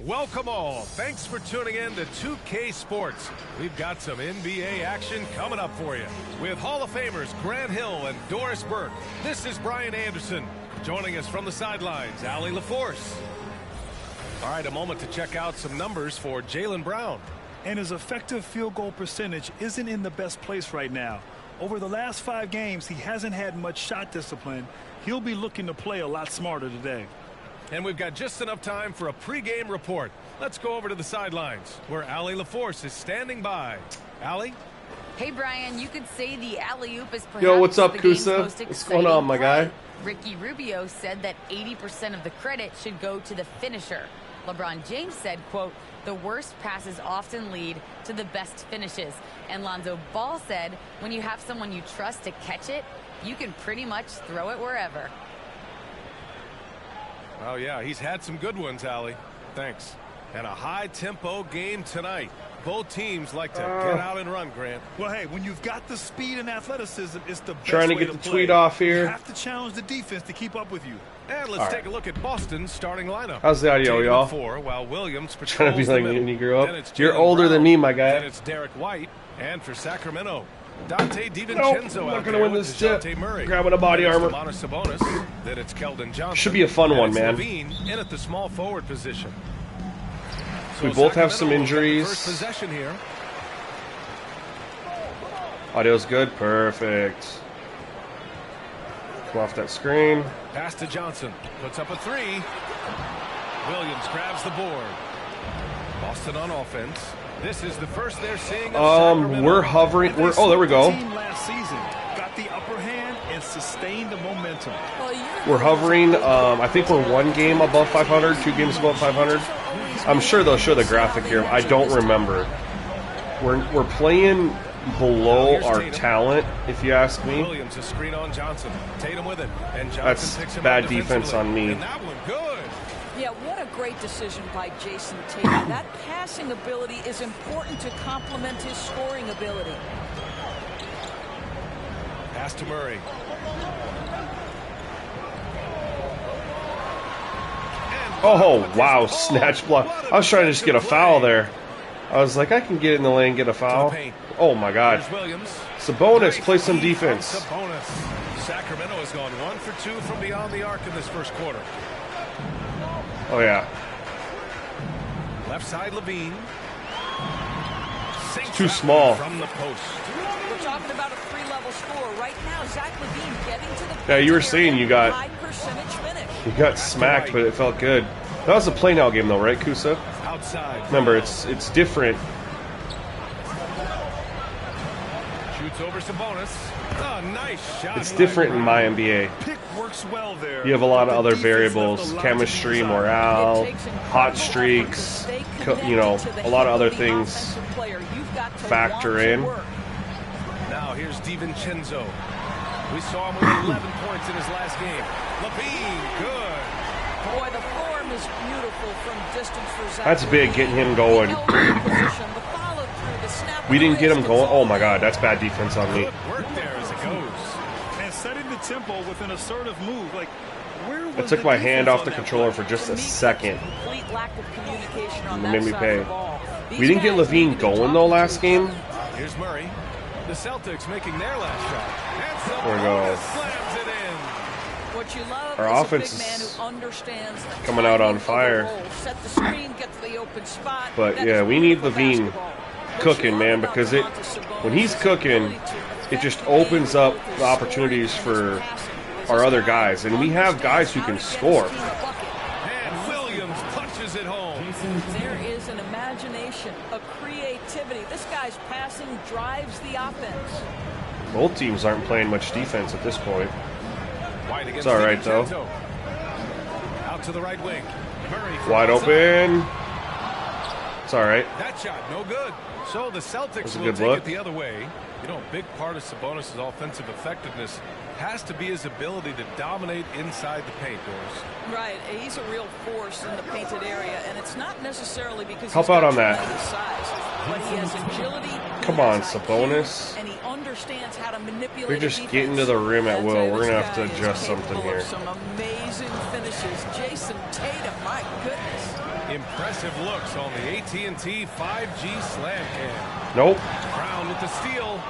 Welcome all. Thanks for tuning in to 2K Sports. We've got some NBA action coming up for you. With Hall of Famers Grant Hill and Doris Burke, this is Brian Anderson. Joining us from the sidelines, Allie LaForce. All right, a moment to check out some numbers for Jaylen Brown. And his effective field goal percentage isn't in the best place right now. Over the last 5 games, he hasn't had much shot discipline. He'll be looking to play a lot smarter today. And we've got just enough time for a pregame report. Let's go over to the sidelines where Allie LaForce is standing by. Allie? Hey, Brian, you could say the alley-oop is perhaps Yo, what's up, the game's Kusa? most What's going on, my guy? Ricky Rubio said that 80% of the credit should go to the finisher. LeBron James said, quote, the worst passes often lead to the best finishes. And Lonzo Ball said, when you have someone you trust to catch it, you can pretty much throw it wherever. Oh, yeah, he's had some good ones, Allie. Thanks. And a high-tempo game tonight. Both teams like to get out and run, Grant. Well, hey, when you've got the speed and athleticism, it's the best Trying to way get the play. tweet off here. You have to challenge the defense to keep up with you. And let's take a look at Boston's starting lineup. How's the audio, y'all? While Williams Trying to be like when you grew up. You're Jaylen older Brown. than me, my guy. Then it's Derek White. And for Sacramento, Dante DiVincenzo. Nope, I'm not out going to there win with this tip. DeJounte Murray. Grabbing a body armor. Sabonis. Then it's Keldon Johnson. Should be a fun and one, it's man. Levine in at the small forward position. We both have some injuries. First possession here. Audio's good. Perfect. Come off that screen. Pass to Johnson. Puts up a three. Williams grabs the board. Boston on offense. This is the first they're seeing of Sacramento. We're hovering. Oh, there we go. The team last season got the upper hand and sustained the momentum. We're hovering. I think we're 1 game above 500, 2 games above 500. I'm sure they'll show the graphic here. I don't remember. We're playing below our talent, if you ask me. Williams a screen on Johnson. Tatum with it. And Johnson That's picks him bad up defense on me. And that one good. Yeah, what a great decision by Jason Tatum. That passing ability is important to complement his scoring ability. Pass to Murray. Oh, wow. Snatch block. I was trying to just get a foul there. I was like, I can get in the lane, get a foul. Oh, my God. Sabonis, play some defense. Sabonis. Sacramento has gone 1 for 2 from beyond the arc in this first quarter. Oh, yeah. Left side, Levine. Too small. From the post. We're talking about a 3-level score right now. Zach Levine getting to the Yeah, you were saying you got high percentage finish. You got smacked, but it felt good. That was a play now game, though, right, Kusa? Outside. Remember, it's different. Shoots over Sabonis. Oh, nice shot. It's different in MyNBA. Pick works well there. You have a lot of The other defense variables: left a lot to be chemistry, desired. morale, hot streaks. You know, a lot of other things factor in. Now here's DiVincenzo. We saw him with 11 points in his last game. Levine, good. Boy, the form is beautiful from distance for Zach. That's big, getting him going. We didn't get him going. Oh my God, that's bad defense on me. Good work there as it goes. And setting the tempo with an assertive move. Like, where was I took the my hand defense off on the that controller play? for just a second. Complete lack of communication on It that made me side pay. of the ball. We didn't get Levine going though last game. Here's Murray. The Celtics making their last shot. There we go. Slams it in. What you love Our is offense a big man is who understands the coming out on timing of the fire. roll. Set the screen, get to the open spot. But That yeah, is we need beautiful Levine basketball. What cooking, you man, love about because Domantas Sabonis when he's is cooking, ability to it just affect the game opens up with his the opportunities scoring and for his passing. our This other guy guys, and we have guys who can understands how to score. get his team a bucket. And Williams punches it home. There is an imagination, a creativity. This guy's passing drives the offense. Both teams aren't playing much defense at this point. It's all right, though. Out to the right wing. Murray Wide open. It's all right. That shot, no good. So the Celtics will take it the other way. You know, a big part of Sabonis' offensive effectiveness has to be his ability to dominate inside the paint, Doris. Right. He's a real force in the painted area, and it's not necessarily because help he's out got on that. size, but he has agility. Come on, Sabonis. And he understands how to manipulate. You're just getting to the rim at will. We're gonna have to adjust something here. Some amazing finishes. Jason Tatum, my goodness. Impressive looks on the AT&T 5G slam cam. Nope. Brown with the steal.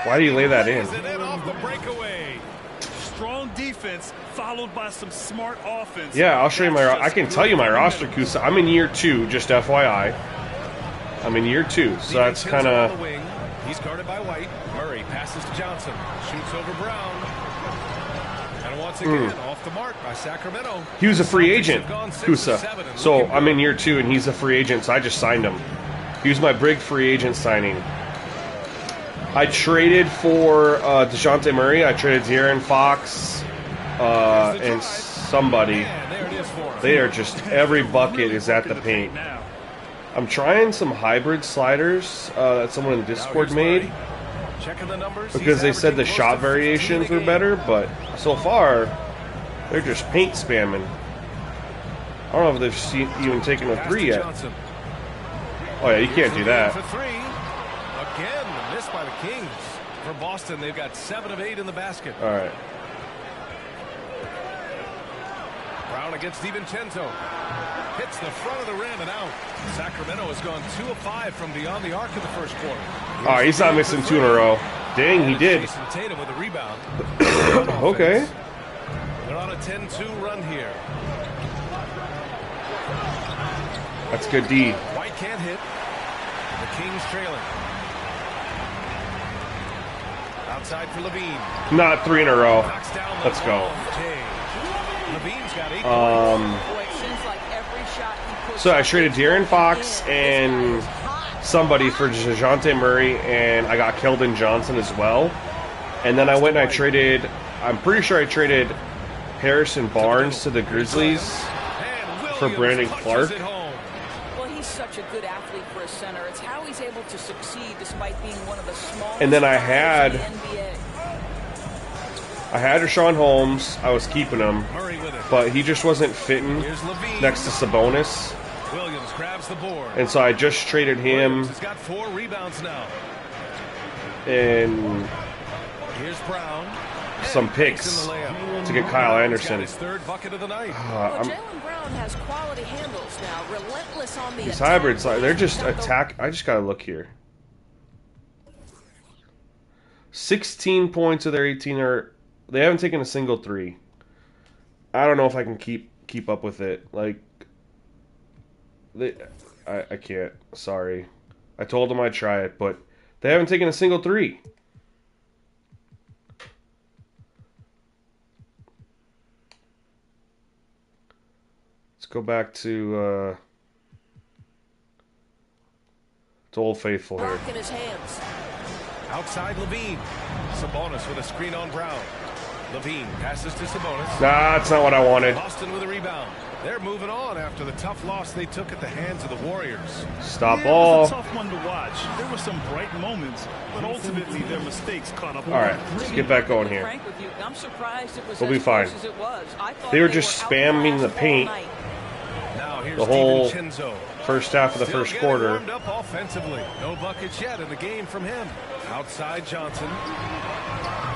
Why do you lay that in? Off the breakaway. Strong defense followed by some smart offense. Yeah, I'll show you my. I can tell you my roster, Kusa. I'm in year 2, just FYI. I'm in year 2, so that's kind of. He's guarded by White. Murray passes to Johnson. Shoots over Brown. And once again, off the mark by Sacramento. He was a free agent, Kusa. So I'm in year 2, and he's a free agent, so I just signed him. He was my big free agent signing. I traded for DeJounte Murray. I traded De'Aaron Fox and somebody. They are just, every bucket is at the paint. I'm trying some hybrid sliders that someone in Discord made because they said the shot variations were better, but so far they're just paint spamming. I don't know if they've even taken a 3 yet. Oh yeah, you can't do that. Again, missed by the Kings. For Boston, they've got 7 of 8 in the basket. All right. Brown against DiVincenzo. Hits the front of the rim and out. Sacramento has gone 2 of 5 from beyond the arc in the first quarter. Oh, he's not missing 2 in a row. Dang, he did. Jason Tatum with a rebound. Okay. They're on a 10-2 run here. That's good D. White can't hit. The Kings trailing. Outside for Levine. Not 3 in a row. Let's go. Levine's got 8 So I traded De'Aaron Fox and somebody for DeJounte Murray, and I got Keldon Johnson as well. And then I went and I traded, I'm pretty sure I traded Harrison Barnes to the Grizzlies for Brandon Clark. Well, he's such a good athlete for a center. It's how he's able to succeed despite being one of the smallest. And then I guys had in the NBA. Rashawn Holmes. I was keeping him, but he just wasn't fitting next to Sabonis. Williams grabs the board. And so I just traded him. He's got 4 rebounds now. And here's Brown. Some picks to get Kyle Anderson. His 3rd bucket of the night. Jaylen Brown has quality handles now, relentless on the These attack. hybrids, they're just attack. I just gotta look here. 16 points of their 18 are. They haven't taken a single 3. I don't know if I can keep up with it. Like, I can't. Sorry, I told them I'd try it, but they haven't taken a single 3. Let's go back to Old Faithful here. Rock in his hands. Outside Levine. Sabonis with a screen on Brown. Levine passes to Sabonis. Nah, that's not what I wanted. Boston with a rebound. They're moving on after the tough loss they took at the hands of the Warriors. Stop It ball. was a tough one to watch. There were some bright moments, but ultimately their mistakes caught up. All right, let's get back going here. Frank with you, I'm surprised it was We'll be as fine. close as it was. I thought They were just out spamming the last all paint night. Now here's the whole DiVincenzo. first half of the Still first getting quarter. warmed up offensively. No buckets yet in the game from him. Outside Johnson.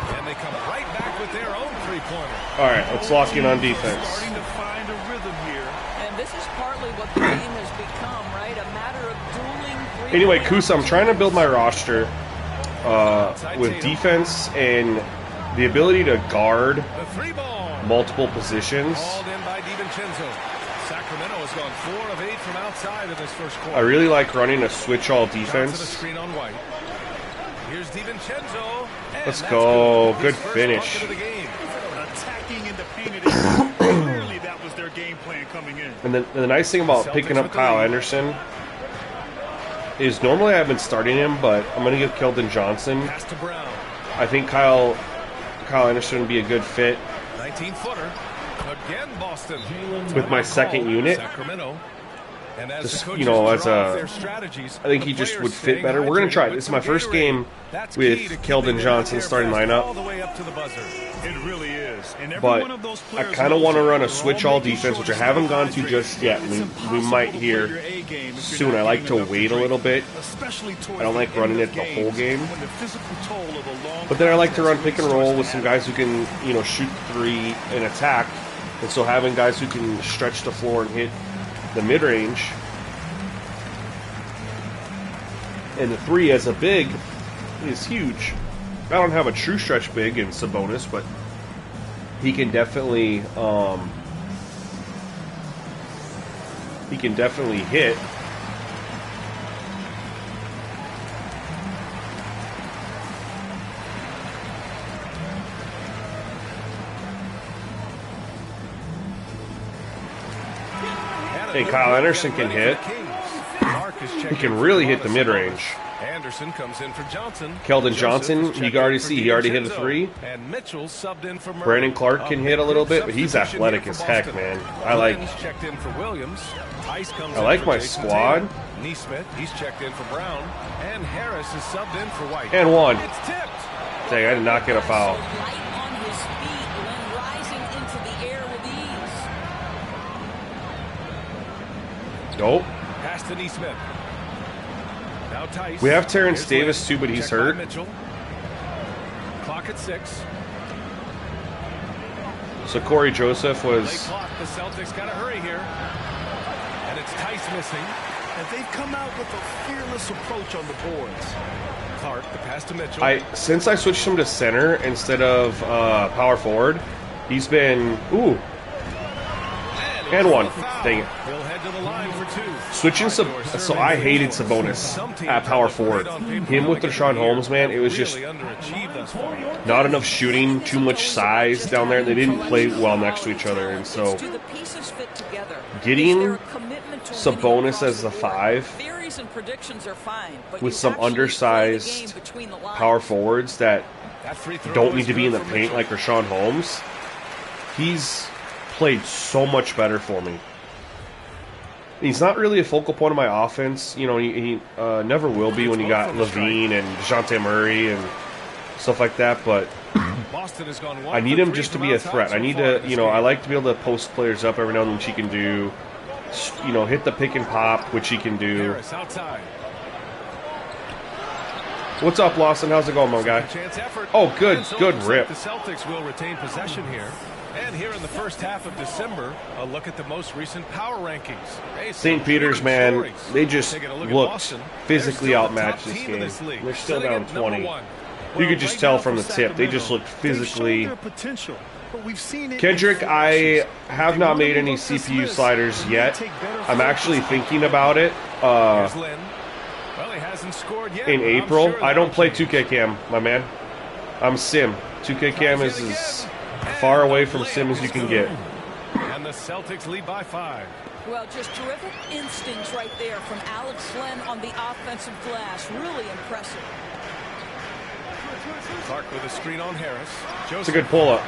And they come right back with their own 3-pointer. All right, let's lock in on defense. Starting to find a rhythm here. And this is partly what the game has become, right? A matter of dueling. Anyway, Kusa, I'm trying to build my roster with defense and the ability to guard The 3-ball. multiple positions. Called in by DiVincenzo. Sacramento has gone 4 of 8 from outside in this first quarter. I really like running a switch-all Johnson a defense. screen on White. Here's DiVincenzo. And Let's that's go. His Good first finish. bucket of the game. Attacking in the painted area. Clearly that was their game plan coming in. And then the nice thing about picking up Kyle Anderson is normally I've been starting him, but I'm going to give Keldon Johnson. Pass to Brown. I think Kyle Anderson would be a good fit 19-footer. Again, Boston. with my second unit. Sacramento. And as Just, the you know, coaches as draw up a- their strategies, I think the he just players would fit staying better. We're going to try it. hydrated This is my with some first Gatorade. game That's with key to Keldon keeping Johnson their starting fast lineup. all the way up to the buzzer. It really is. And every But one of those I players kind of want to knows run a it. switch They're all all making defense, sure which I to haven't stay gone to hydrated. just yet. It's We impossible might to play hear your A game if you're soon. not I like getting to enough wait a drink, little bit. especially towards I don't like the end running of it the whole games, game. when the physical toll of a long But then I like to run contest pick and really roll starts with to some add guys who can, you know, shoot three and attack. And so having guys who can stretch the floor and hit the mid-range and the three as a big is huge. I don't have a true stretch big in Sabonis, but he can definitely hit. Hey, Kyle Anderson can hit. He can really hit the mid-range. Anderson comes in for Johnson. Keldon Joseph Johnson, is you checked can already in for see he already hit a DiVincenzo. three. And Mitchell subbed in for Murray. Brandon Clark can hit a little bit, but he's Substitution athletic here as for heck, Boston. man. I like Lynn's checked in for Williams. Tice comes I in like for my Jason squad. Tatum. Neesmith, he's checked in for Brown. And Harris is subbed in for White. And one. It's tipped. Dang, I did not get a foul. So light on his feet when rising into the air with ease. Nope. Pass to Neesmith. Now Tice. We have Terrence Here's Davis Lynn. too, but he's Checked by hurt. Mitchell. Clock at 6. So Corey Joseph Late was. clock. The Celtics got to hurry here. And it's Tice missing. And they've come out with a fearless approach on the boards. Clark, the pass to Mitchell. Since I switched him to center instead of power forward, he's been and one. Dang it. He'll head to the line for 2. Switching so I hated Sabonis at power forward. Him with Deshaun Holmes, man, it was just Really underachieved thus far. not enough shooting, too much size down there. They didn't play well next to each other, and so Do the pieces fit together? getting Is there a commitment to Sabonis winning across as the board? 5 Theories and predictions are fine, but with you some actually play the undersized game between the lines. power forwards that That free throw don't is need to be good in the for paint Mitchell. like Rashawn Holmes, he's played so much better for me. He's not really a focal point of my offense. You know, he never will be when you got Levine and DeJounte Murray and stuff like that, but Boston has gone 1 I need for him 3 just to from be a outside threat. so I need far to, in this you know, I game. like to be able to post players up every now and then, which he can do. You know, hit the pick and pop, which he can do. Harris outside. What's up, Lawson? How's it going, my guy? Chance effort. Oh, good, And so it good looks rip. like the Celtics will retain possession here. And here in the first half of December, a look at the most recent power rankings. Hey, St. some Peter's, intriguing man, stories. they just Taking a look at looked Boston. physically They're still the outmatched top this team in game. league. They're still Sitting down at number 20. 1. You could just Right tell now from for the tip. They just looked Sacramento, they've shown physically. their potential, but we've seen it Kendrick, in I flashes. have They not wanna made move any up this CPU list, sliders and they yet. take better I'm actually focus. thinking about it. Here's Lynn. Well, he hasn't scored yet. In but I'm April. sure I don't that'll play change. 2K Cam, my man. I'm Sim. 2K Cam is as far away from Sim as you can get. And the Celtics lead by 5. Well, just terrific instincts right there from Alex Len on the offensive glass. Really impressive. Clark with a screen on Harris. It's a good pull-up.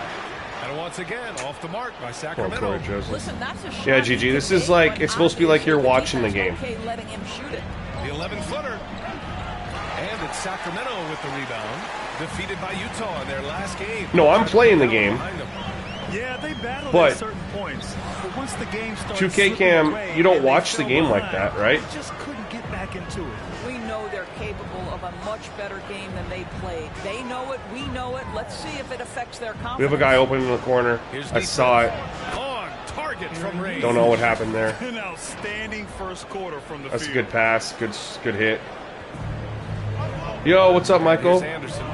And once again, off the mark by Oh, Sacramento. Corey Joseph. Listen, that's a shot Yeah, he GG, can this is make, like- but it's supposed to be like you're obviously watching the defense game. okay letting him shoot it. The 11-footer. And it's Sacramento with the rebound. Defeated by Utah in their last game. No, I'm playing the game. Behind them. Yeah, they battled But at certain points. But once the game started 2K slipping Cam, away you don't and they watch the fell game like behind, that, right? They just couldn't get back into it. We know they're capable of a much better game than they played. They know it. We know it. Let's see if it affects their confidence. We have a guy open in the corner. Here's I saw it. On target from range. Don't know what happened there. An outstanding first quarter from the That's a field. good pass. Good hit. Yo, what's up, Michael? Here's Anderson.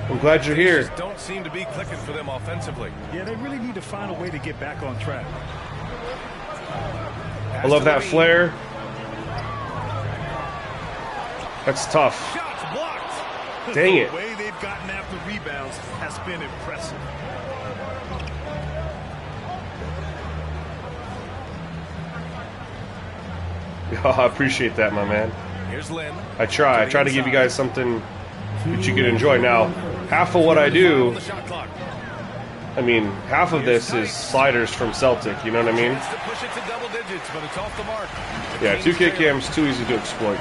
I'm glad you're here. Just don't seem to be clicking for them offensively. Yeah, they really need to find a way to get back on track. I love that flare. That's tough. Shots blocked. Dang it. The way they've gotten after rebounds has been impressive. I appreciate that, my man. Here's Lynn. I try to give you guys something that you can enjoy. Now, half of what I do, I mean, half of this is sliders from Celtic, you know what I mean? Yeah, 2K Cam's too easy to exploit.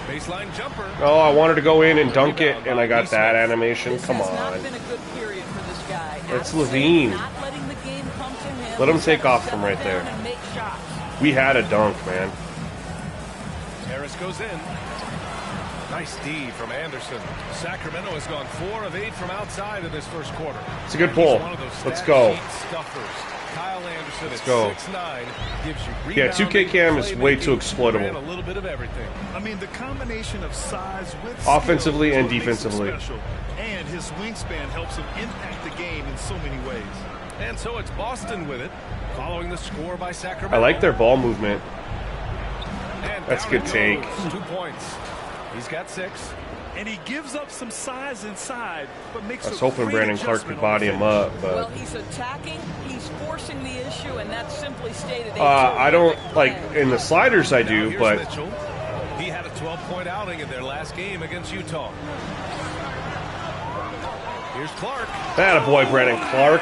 Baseline jumper. Oh, I wanted to go in and dunk it, and I got that animation. Come on. It's Levine. Let him take off from right there. We had a dunk, man. Harris goes in. Nice D from Anderson. Sacramento has gone 4 of 8 from outside in this first quarter. It's a good pull. Let's go. Kyle Anderson Let's go. 6'9", gives you Yeah, 2K Cam is way too exploitable. A little bit of everything. I mean, the combination of size with offensively and skill defensively. makes him special. And his wingspan helps him impact the game in so many ways. And so it's Boston with it, following the score by Sacramento. I like their ball movement. And that's a good take. 2 points. He's got 6. And he gives up some size inside, but makes I was hoping Brandon Clark could body him up, but well, he's attacking, he's forcing the issue, and that's simply stated. I don't like in the sliders. I do, Now but Mitchell. He had a 12-point outing in their last game against Utah. Here's Clark. that a boy, Brandon Clark.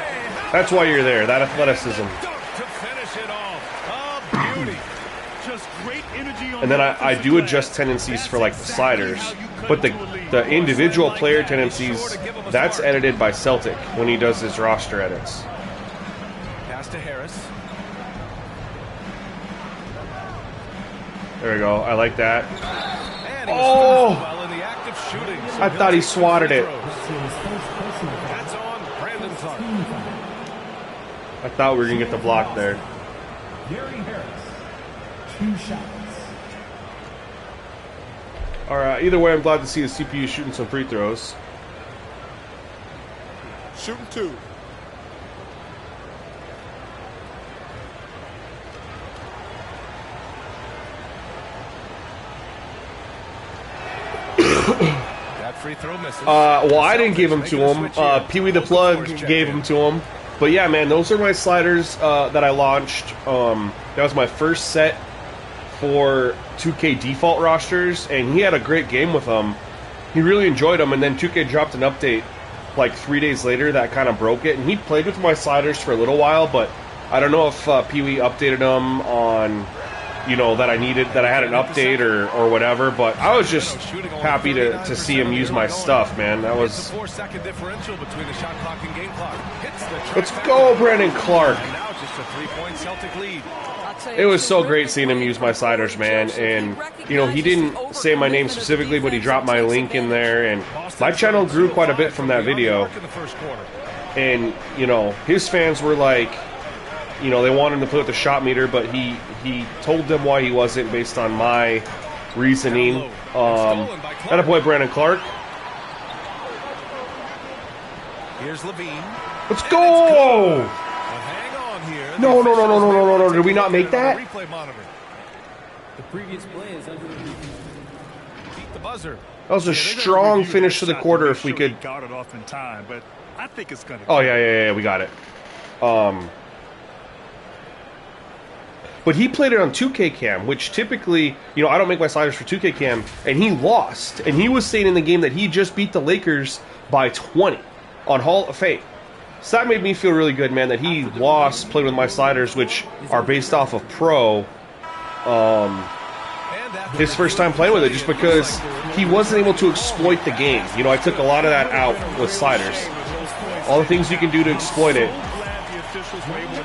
That's why you're there. That athleticism. Dunk to finish it off. A beauty. Just great energy on And then I do adjust tendencies for like the sliders, but the individual player tendencies, that's edited by Celtic when he does his roster edits. Pass to Harris. There we go. I like that. And he was Oh! fouled while in the act of shooting. So I thought he swatted it. That's on Brandon Clark. I thought we were gonna get the block there. Gary Harris, 2 shots. All right. Either way, I'm glad to see the CPU shooting some free throws. Shooting 2. That free throw misses. Well, I didn't give them to him. Pee Wee the Plug gave them to him. But yeah, man, those are my sliders that I launched. That was my first set for 2K default rosters, and he had a great game with them. He really enjoyed them, and then 2K dropped an update like 3 days later that kind of broke it. And he played with my sliders for a little while, but I don't know if Pee Wee updated them on, you know, that I had an update or whatever. But I was just happy to see him use my stuff, man. That was. 4-second differential between the shot clock and game clock. Hits the Let's track go, back. Brandon Clark. And now just a 3-point Celtic lead. It was so great seeing him use my sliders, man. And, you know, he didn't say my name specifically, but he dropped my link in there. And my channel grew quite a bit from that video. And, you know, his fans were like, you know, they wanted him to put up the shot meter, but he told them why he wasn't based on my reasoning. That a boy, Brandon Clark. Here's Levine. Let's go! Hang on here. No. Did we not make that? Replay monitor. The previous play is under review. Beat the buzzer. That was a strong finish to the quarter if we could. Got it off in time, but I think it's gonna. Oh, yeah, we got it. But he played it on 2K Cam, which typically, you know, I don't make my sliders for 2K Cam, and he lost. And he was saying in the game that he just beat the Lakers by 20 on Hall of Fame. So that made me feel really good, man, that he lost, played with my sliders, which are based off of Pro. His first time playing with it, just because he wasn't able to exploit the game. You know, I took a lot of that out with sliders. All the things you can do to exploit it,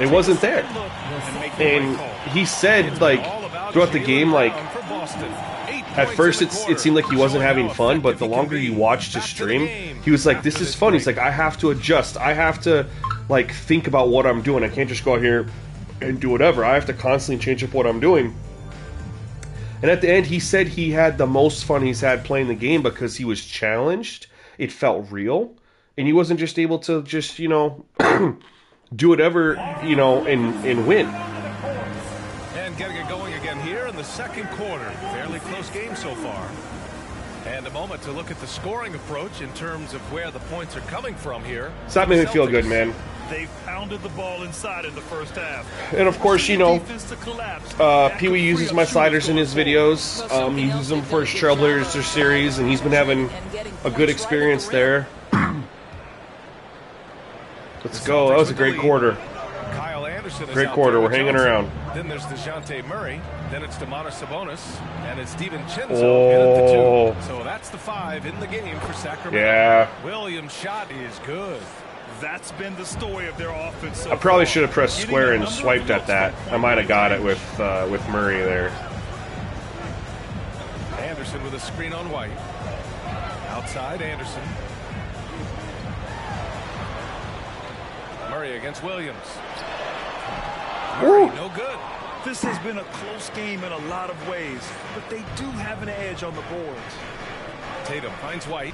it wasn't there. And he said, like, throughout the game, like, at first it seemed like he wasn't having fun, but the longer you watched his stream, he was like, this is fun. He's like, I have to adjust. I have to, like, think about what I'm doing. I can't just go out here and do whatever. I have to constantly change up what I'm doing. And at the end, he said he had the most fun he's had playing the game because he was challenged. It felt real. And he wasn't just able to just, you know, do whatever, you know, and win. And getting it going again here in the second quarter. Fairly close game so far. And a moment to look at the scoring approach in terms of where the points are coming from here. So that made me feel good, man. They pounded the ball inside in the first half. And of course, you know, Pee Wee uses my sliders in his videos. He uses them for his Trailblazer series, and he's been having a good experience there. Let's go. That was a great quarter. Great quarter. We're hanging around. Then there's DeJounte Murray. Then it's Domantas Sabonis. And it's DiVincenzo in at the 2. So that's the 5 in the game for Sacramento. Yeah. Williams' shot is good. That's been the story of their offense. So I probably should have pressed square and swiped at that. I might have got it with Murray there. Anderson with a screen on White. Outside Anderson. Murray against Williams. Murray, no good. This has been a close game in a lot of ways, but they do have an edge on the boards. Tatum finds White.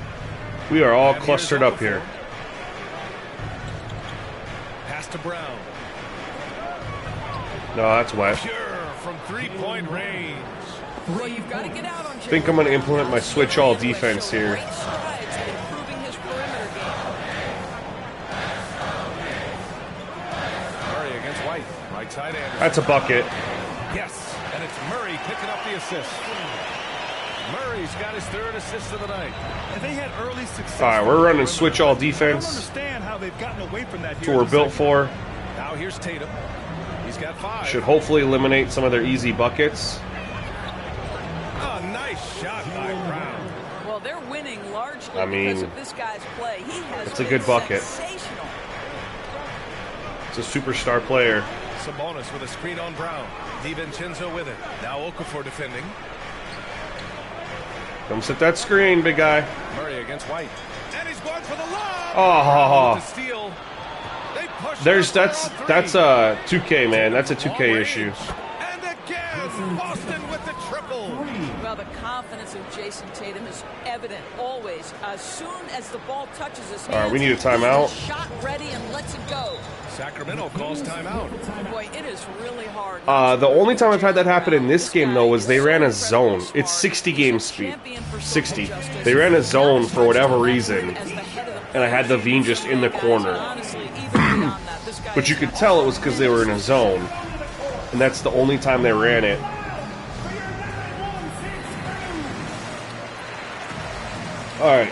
We are all clustered up here. Pass to Brown. No, that's wet. Pure from three-point range. Well, you've got to get out on I think I'm going to implement my switch all defense here. Great strides in improving his perimeter game. Murray against White. Right side Anderson. That's a bucket. Yes, and it's Murray picking up the assist. Murray's got his 3rd assist of the night. And they had early success. All right, we're running switch all I don't defense. understand how they've gotten away from that. That's what we're built for. Now here's Tatum. He's got 5. Should hopefully eliminate some of their easy buckets. Oh, nice shot by Brown. Well, they're winning largely I mean, because of this guy's play. He has it's a been good bucket. sensational. It's a superstar player. Sabonis with a screen on Brown. DiVincenzo with it. Now Okafor defending. Come set that screen, big guy. Murray against White. And he's going for the lob. Oh, To steal. They push that's it a 2K, man. That's a 2K issue. And again, Boston with the triple. Well, the confidence of Jason Tatum is evident always. As soon as the ball touches his hands, All right, we need a timeout. he's shot ready and lets it go. Sacramento calls timeout. Boy, it is really hard. The only time I've had that happen in this game, though, was they ran a zone. It's 60 game speed. 60. They ran a zone for whatever reason, and I had the Veen just in the corner. But you could tell it was because they were in a zone, and that's the only time they ran it. All right.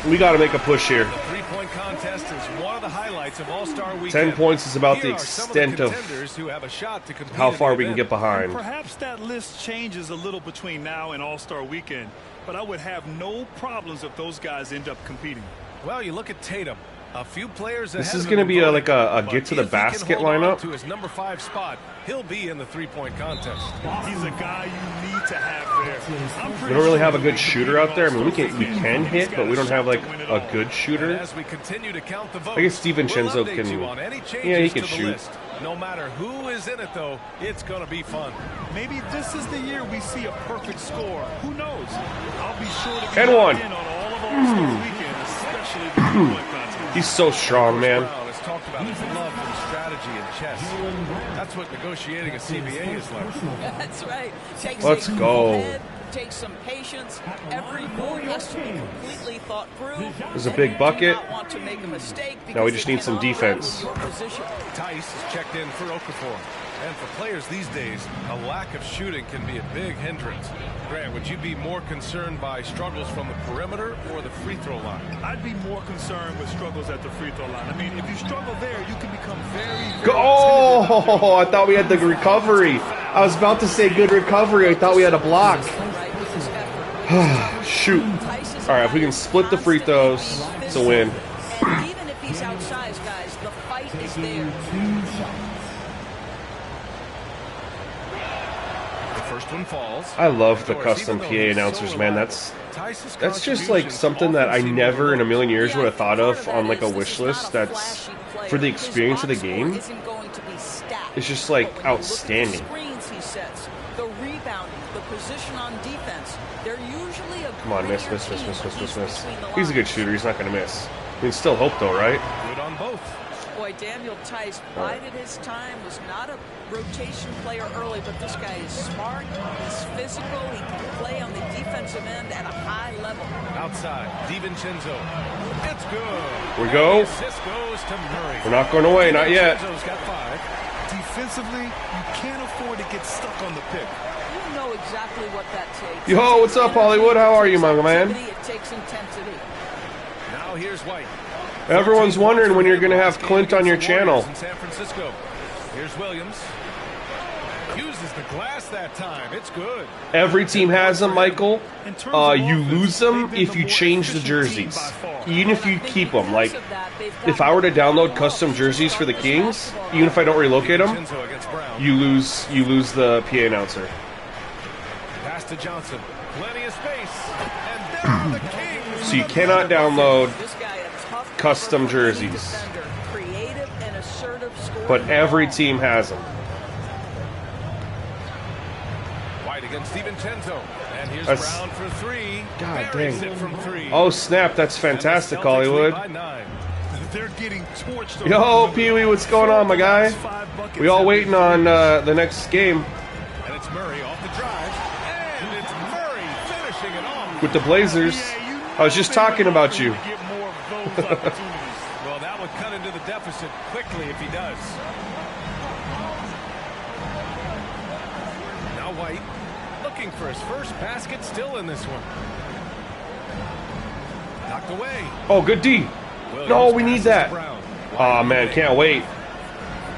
We got to make a push here. The three-point contest is one of the highlights of All-Star Weekend. 10 points is about the Here are some of the extent of contenders who have a shot to compete how in far the we can event. get behind. Perhaps that list changes a little between now and All-Star Weekend, but I would have no problems if those guys end up competing. Well, you look at Tatum. A few players This ahead is of going to him be in like a voting, get to the but if he can basket hold on lineup. to his number 5 spot, he'll be in the three-point contest. He's a guy you need to have there. We don't really have a good shooter out there. I mean, we can hit, but we don't have like a good And shooter. as we continue to count the votes, I guess DiVincenzo we'll update can- you on any yeah, changes he can to the shoot. list. No matter who is in it, though, it's going to be fun. Maybe this is the year we see a perfect score. Who knows? I'll be sure to be And locked one. in on all of All-Star Weekend, especially the three-point contest. He's so strong, man. Brown has talked about his love for strategy and chess. That's what negotiating a CBA is like. That's right. Takes Let's a go. head, takes some patience. Every move has to be completely thought through. There's a big bucket. Do not want to make a mistake Now we because just they need some can defense. already be in position. Tice is checked in for Okafor. And for players these days, a lack of shooting can be a big hindrance. Grant, would you be more concerned by struggles from the perimeter or the free throw line? I'd be more concerned with struggles at the free throw line. I mean, if you struggle there, you can become very Go- Oh, I thought we had the recovery. I was about to say good recovery. I thought we had a block. Right with his effort. Shoot. Tice is All right, if we can split the free throws, it's a win. And even if he's outsized, guys, the fight is there. The first one falls. I love the Of course, custom even PA though he's announcers, so man. reliable, That's Tice's just like contributions something that I often seem never in a overlooked. million years would have Yeah, thought part of that on like a is this wish is list. not a That's flashy player. for the His experience of the box score game. isn't going to be stacked. It's just, like, But when you look at the outstanding. screens he sets, the rebounding, the position on defense, they're usually a Come on, miss. grittier team, Miss. at least between the He's a good lines. shooter. He's not going to miss. We can still hope, though, right? Good on both. Boy, Daniel Tice bided his time, was not a rotation player early, but this guy is smart, he's physical, he can play on the defensive end at a high level. Outside, DiVincenzo. It's good. We go. And the assist goes to Murray. We're not going away, not yet. DiVincenzo's got 5. Defensively, you can't afford to get stuck on the pick. You know exactly what that takes. Yo, what's up, Hollywood? How are you, my man? It takes intensity. Now here's White. Everyone's wondering when you're going to have Clint on your channel. In San Francisco. Here's Williams. Uses the glass that time. It's good. Every team has them, Michael. You lose them if you change the jerseys. Even if you keep them. Like, if I were to download custom jerseys for the Kings, even if I don't relocate them, you lose the PA announcer. Pass to Johnson. Plenty of space. And there are the Kings. So you cannot download This guy a tough custom jerseys. defender, creative and assertive scoring. But every team has them. White against DiVincenzo. And here's That's- Brown for 3. God Buries dang. it from 3. Oh, snap. That's And the fantastic, Celtics Hollywood. lead by 9. They're getting torched. Yo, Pee-wee, what's going on, my guy? We all waiting on the next game And it's Murray off the drive. And it's Murray finishing it off. with the Blazers. I was just talking about you. Well, that would cut into the deficit quickly if he does. Now White looking for his first basket, still in this one. Knocked away. Oh, good D. Williams No, we need passes that. to Brown. Oh man, can't wait.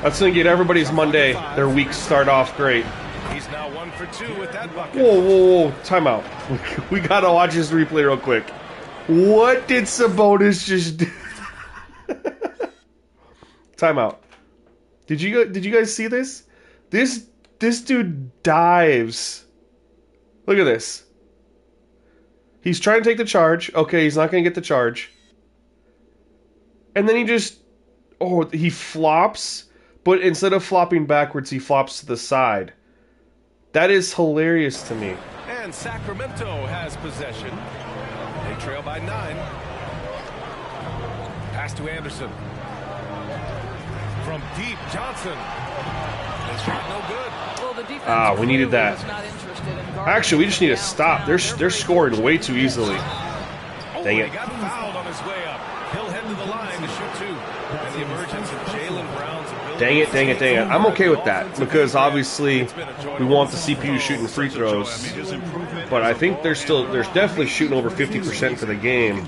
That's gonna get everybody's Monday. Their weeks start off great. He's now 1 for 2 with that bucket. Whoa, whoa, whoa! Time out. We gotta watch this replay real quick. What did Sabonis just do? Time out. Did you guys see this? This dude dives. Look at this. He's trying to take the charge. Okay, he's not gonna get the charge. And then he flops, but instead of flopping backwards, he flops to the side. That is hilarious to me. And Sacramento has possession. They trail by 9. Pass to Anderson. From deep, Johnson. His shot no good. Well, the defense We needed that. was not interested in guarding Actually, we just need to downtown. stop. They're scoring way too easily. Oh, Dang he it. got fouled on his way up. He'll head to the line to shoot 2. And the emergence of Jaylen Brown's ability. Dang it. I'm okay with that because obviously we want the CPU shooting free throws. But I think they're definitely shooting over 50% for the game.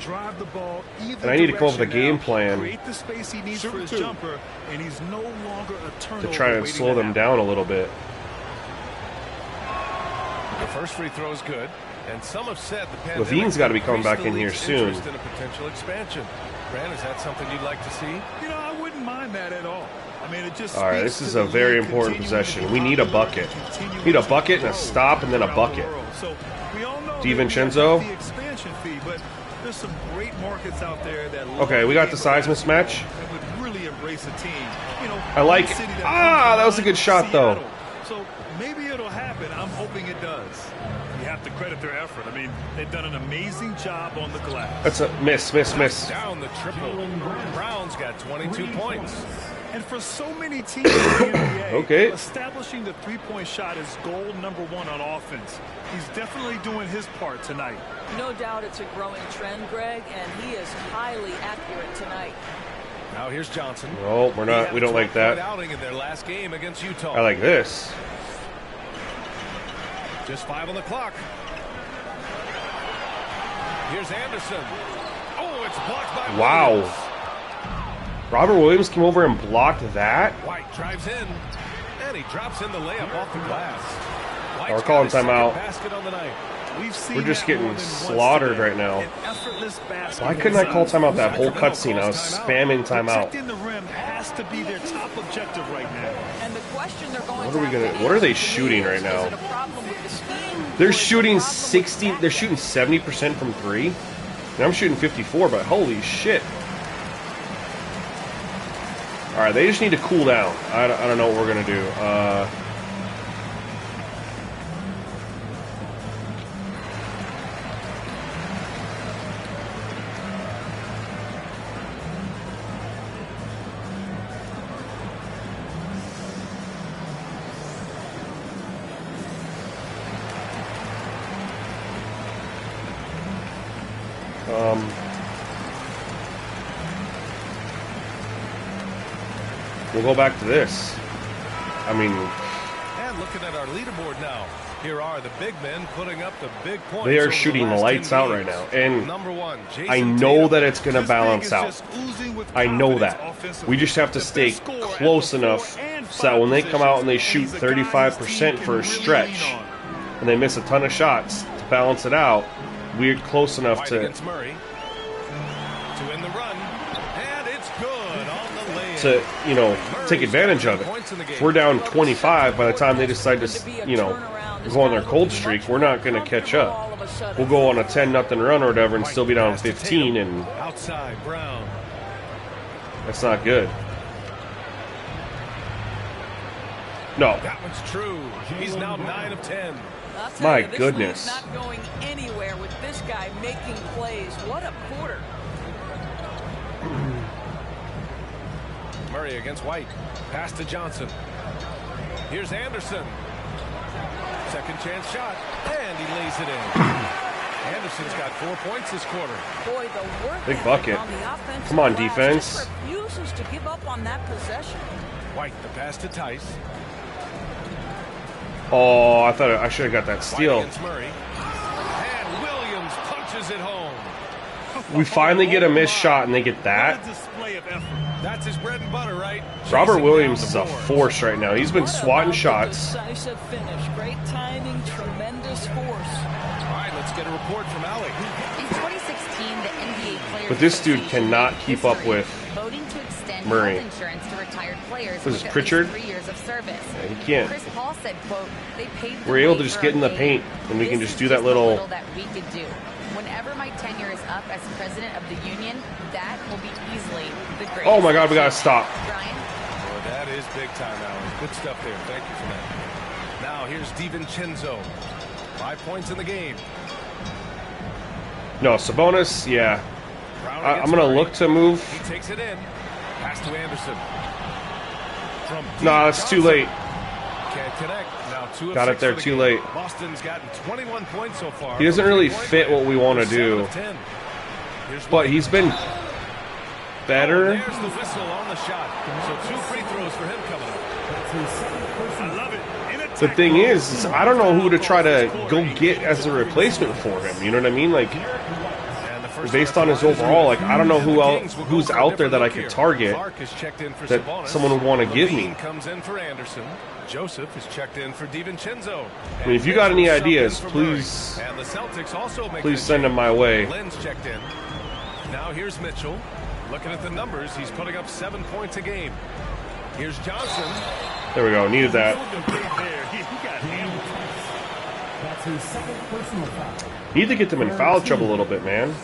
And I need to come up with a game plan Create the space he needs for his jumper, and he's no longer a turnover to try and waiting slow them happen. down a little bit. The first free throw is good. And some have said the pandemic Levine's gotta be coming increased back the in here league's soon. interest in a potential expansion. Grant, is that something you'd like to see? You know, I wouldn't mind that at all. I mean, it just All right, speaks this is to a the very league important continuing to possession. be We need a popular bucket. and continuing Need a to bucket and a grow stop and then a throughout the bucket. world. So we all know DiVincenzo. that we have the expansion fee, but there's some great markets out there that love Okay, we got game the size of mismatch. basketball and would really embrace a team. You know, I like one it. city that Ah, comes to that was a mind good is shot, though. Seattle. So maybe it'll happen. I'm hoping it does. You have to credit their effort. I mean, they've done an amazing job on the glass. That's a miss. Down the triple. Brown's got 22 points. And for so many teams in the NBA, Okay. establishing the three-point shot is goal number 1 on offense. He's definitely doing his part tonight. No doubt it's a growing trend, Greg, and he is highly accurate tonight. Now here's Johnson. No, we're not. We don't like that. Outing in their last game against Utah. I like this. Just 5 on the clock. Here's Anderson. Oh, it's blocked by Wow. Williams. Robert Williams came over and blocked that. White drives in, and he drops in the layup off the glass. White's We're got calling his second timeout. basket on the night. We've seen We're just that getting more than once slaughtered today. right now. An effortless basketball Why couldn't I call inside. timeout that whole cutscene? I was spamming timeout. Protecting the rim has to be their top objective right now. And the question they're going What are we to gonna- have to what are they answer shooting is, right now? Is it a problem with the scheme? They're Or is it a shooting problem with 60. the They're shooting 70% from 3. And I'm shooting 54. But holy shit! All right, they just need to cool down. I don't know what we're gonna do. We'll go back to this. I mean, and looking at our leaderboard now, here are the big men putting up the big points. they are shooting the lights out right now, and Number one, I know that it's going to balance out. I know that. We just have to stay close enough so that when they come out and they shoot 35% for a stretch, and they miss a ton of shots to balance it out, we're close enough White to against Murray to win the run, and it's good on the lay-in. to, you know, take advantage of it. If we're down 25 by the time they decide to, you know, go on their cold streak, we're not going to catch up. We'll go on a 10-0 run or whatever and still be down 15, and Outside, Brown. that's not good. No. That one's true. He's now 9 of 10. I'll tell My you, this goodness. lead's not going anywhere with this guy making plays. What a quarter. Murray against White. Pass to Johnson. Here's Anderson. Second chance shot, and he lays it in. Anderson's got 4 points this quarter. Boy, the work Big ethic bucket. on the offensive Come on, glass defense. just refuses to give up on that possession. White, the pass to Tice. Oh, I thought I should have got that White steal. against Murray. And Williams punches it home. We finally get a missed shot, and they get that. That's his bread and butter, right? Robert Chasing Williams down is the a boards. force right now. He's been What swatting about the shots. decisive finish? Great timing, tremendous force. All right, let's get a report from Alec. In 2016, the NBA Players But this dude Association cannot made keep up history with voting to extend Murray. health insurance to retired players This is with at Pritchard? least 3 years of service. Yeah, he can't. Chris Paul said, quote, they paid the We're able way to just for get in our the game. paint, and we can This just is do that the little. that we could do. Whenever my tenure is up as president of the union, that will be easily the greatest. Oh my God, we gotta stop. Brian? Well, that is big time, Alan. Good stuff there. Thank you for that. Now here's DiVincenzo. 5 points in the game. No, Sabonis, yeah. Brown I'm against going to Murray. look to move. He takes it in. Pass to Anderson. From deep, No, it's too Johnson late. Can't connect. Now 2 of Got 6 it there for the too game. late. Boston's gotten 21 points so far. He doesn't from really 3-point fit range. what we want to They're 7 do. of 10. Here's But White. he's been Oh, better. there's the whistle on the shot. So 2 free throws for him coming up. I love it. The thing is I don't know who to try to go get as a replacement for him. You know what I mean? Like, And the first based on his overall, like, I don't know who else, Kings will go who's for a out there different that I look could here. target Clark is checked in for that Sabonis. someone would want to give me. Levine comes in for Anderson. Joseph is checked in for DiVincenzo. I mean, if you got any Mitchell subbed in ideas, for please- Murray. And the Celtics also make Please send them my way. Lynn's checked in. Now here's Mitchell. Looking at the numbers, he's putting up 7 points a game. Here's Johnson. There we go. Needed that. That's his second personal foul. Need to get them in foul trouble a little bit, man.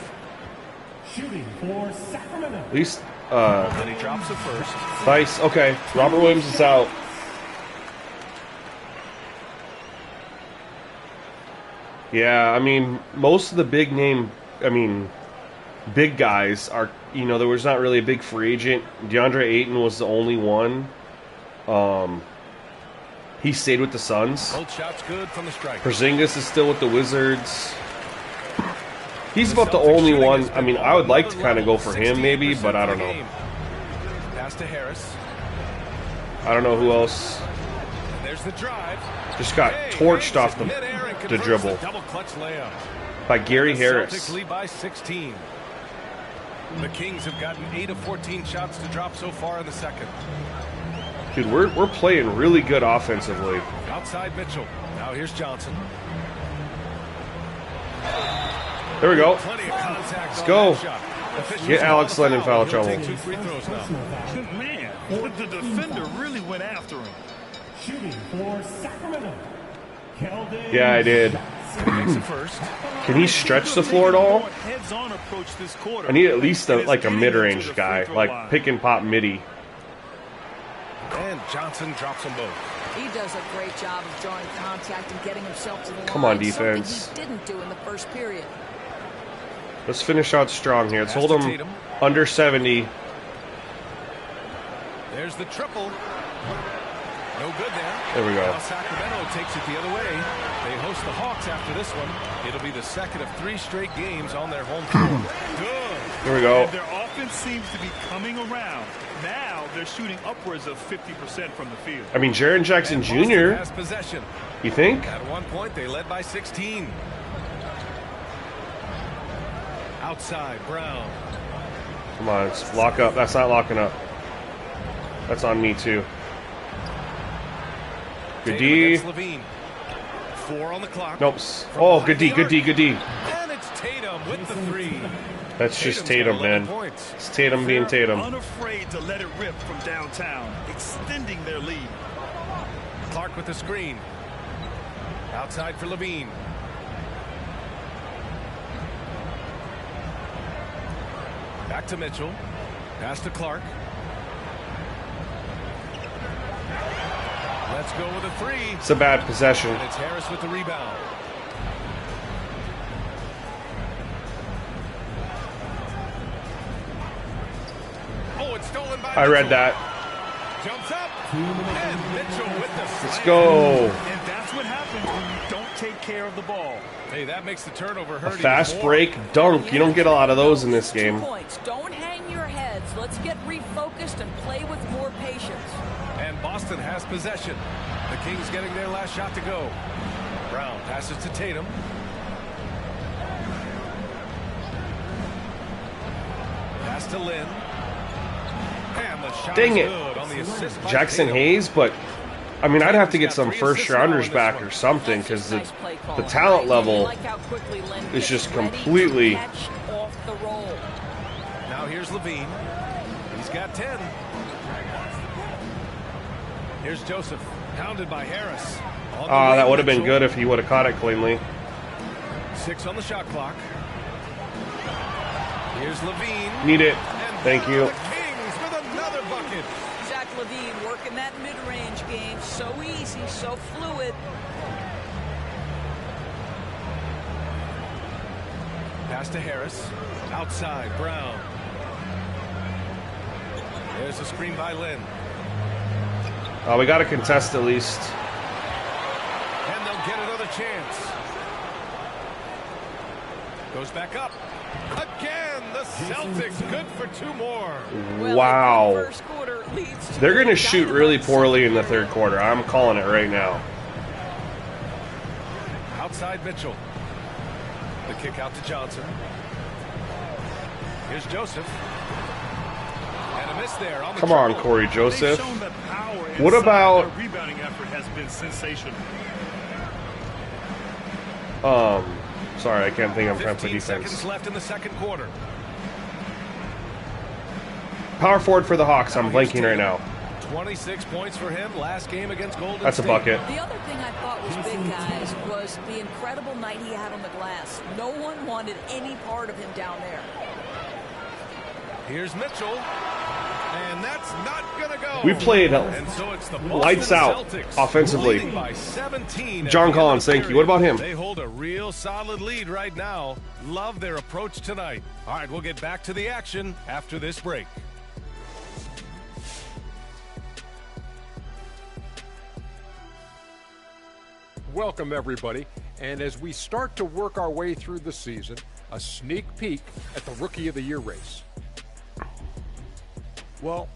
Shooting for Sacramento. At least, Then he drops the first. Dice. Okay. Robert Williams is out. Yeah, I mean, most of the big guys are, you know, there was not really a big free agent. DeAndre Ayton was the only one. He stayed with the Suns. Both shots good from the strike. Porzingis is still with the Wizards. He's about the only one. I mean, I would like to kind of go for him maybe, but I don't know. Pass to Harris. I don't know who else. And there's the drive. Just got torched off the dribble Double clutch layup. by Gary The Harris. Celtics lead by 16. The Kings have gotten 8 of 14 shots to drop so far in the second. Dude, we're playing really good offensively. Outside Mitchell. Now here's Johnson. There we go. Plenty of contact. Let's on go. that shot. Officials Get call Alex the Len in foul He'll trouble. take 2 free throws now. Man, the defender really went after him. Shooting for Sacramento. Keldon Yeah, I did. Makes it first. Can he stretch the floor at all? Heads-on approach this quarter. I need at least like a mid-range guy, like pick and pop midi. And Johnson drops them both. He does a great job of drawing contact and getting himself to the line. Come on, defense. Something he didn't do in the first period. Let's finish out strong here. Let's Pass hold to him Tatum. under 70. There's the triple. No good there. There we go. Now Sacramento takes it the other way. They host the Hawks after this one. It'll be the second of 3 straight games on their home field. Good. Here we go. And their offense seems to be coming around. Now they're shooting upwards of 50% from the field. I mean, Jaren Jackson And Boston Jr., has possession. you think? At one point, they led by 16. Outside, Brown. Come on, it's lock up. That's not locking up. That's on me, too. Good Tatum D. against Levine. 4 on the clock. Nope. Oh, good D, good D, good D. And it's Tatum with the 3. That's just Tatum's got Tatum, 11 man. points. It's Tatum being They're Tatum. unafraid to let it rip from downtown, extending their lead. Clark with the screen. Outside for Levine. Back to Mitchell. Pass to Clark. Let's go with a 3. It's a bad possession. And it's Harris with the rebound. Oh, it's stolen by I read Mitchell. that. Jumps up. And Mitchell with the Let's slam. go. And that's what happens when you don't take care of the ball. Hey, that makes the turnover A hurt even fast more. break dunk. You don't get a lot of those in this 2 game. points. Don't hang your heads. Let's get refocused and play with more patience. And Boston has possession. The Kings getting their last shot to go. Brown passes to Tatum. Pass to Lynn. And the shot Dang is it. good on the assist by Jackson Tatum. Hayes, but I mean, I'd have to get He's got some 3 first assists now rounders in this back one. or something That's because just nice play the calling, talent right? level You like how quickly Lynn is gets just ready to completely. catch off the roll. Now here's Levine. He's got 10. Here's Joseph. Pounded by Harris. On the wing, That would have been Mitchell. good if he would have caught it cleanly. 6 on the shot clock. Here's Levine. Need it. And Thank down you. The Kings with another bucket. Zach Levine working that mid-range game. So easy, so fluid. Pass to Harris. Outside, Brown. There's a screen by Lynn. We got to contest at least. And they'll get another chance. Goes back up. Again, the Celtics good for 2 more. Well, Wow. the first quarter leads to They're going to a shoot dynamite really poorly in the second third quarter. I'm calling it right now. Outside Mitchell. The kick out to Johnson. Here's Joseph. And a miss there on the Come on, dribble. Corey They've Joseph. shown that power What inside. about- Their rebounding effort has been sensational. Sorry, I can't think. I'm trying to play 15 seconds defense. left in the second quarter. Power forward for the Hawks. I'm Now here's blanking right Tatum. now. 26 points for him last game against Golden That's a State. bucket. The other thing I thought was big, guys, was the incredible night he had on the glass. No one wanted any part of him down there. Here's Mitchell. And that's not going to go. We played And so it's the Boston lights out Celtics offensively. leading by 17 at John the end Collins, of the thank you. What about him? They hold a real solid lead right now. Love their approach tonight. All right, we'll get back to the action after this break. Welcome, everybody. And as we start to work our way through the season, a sneak peek at the Rookie of the Year race. Well,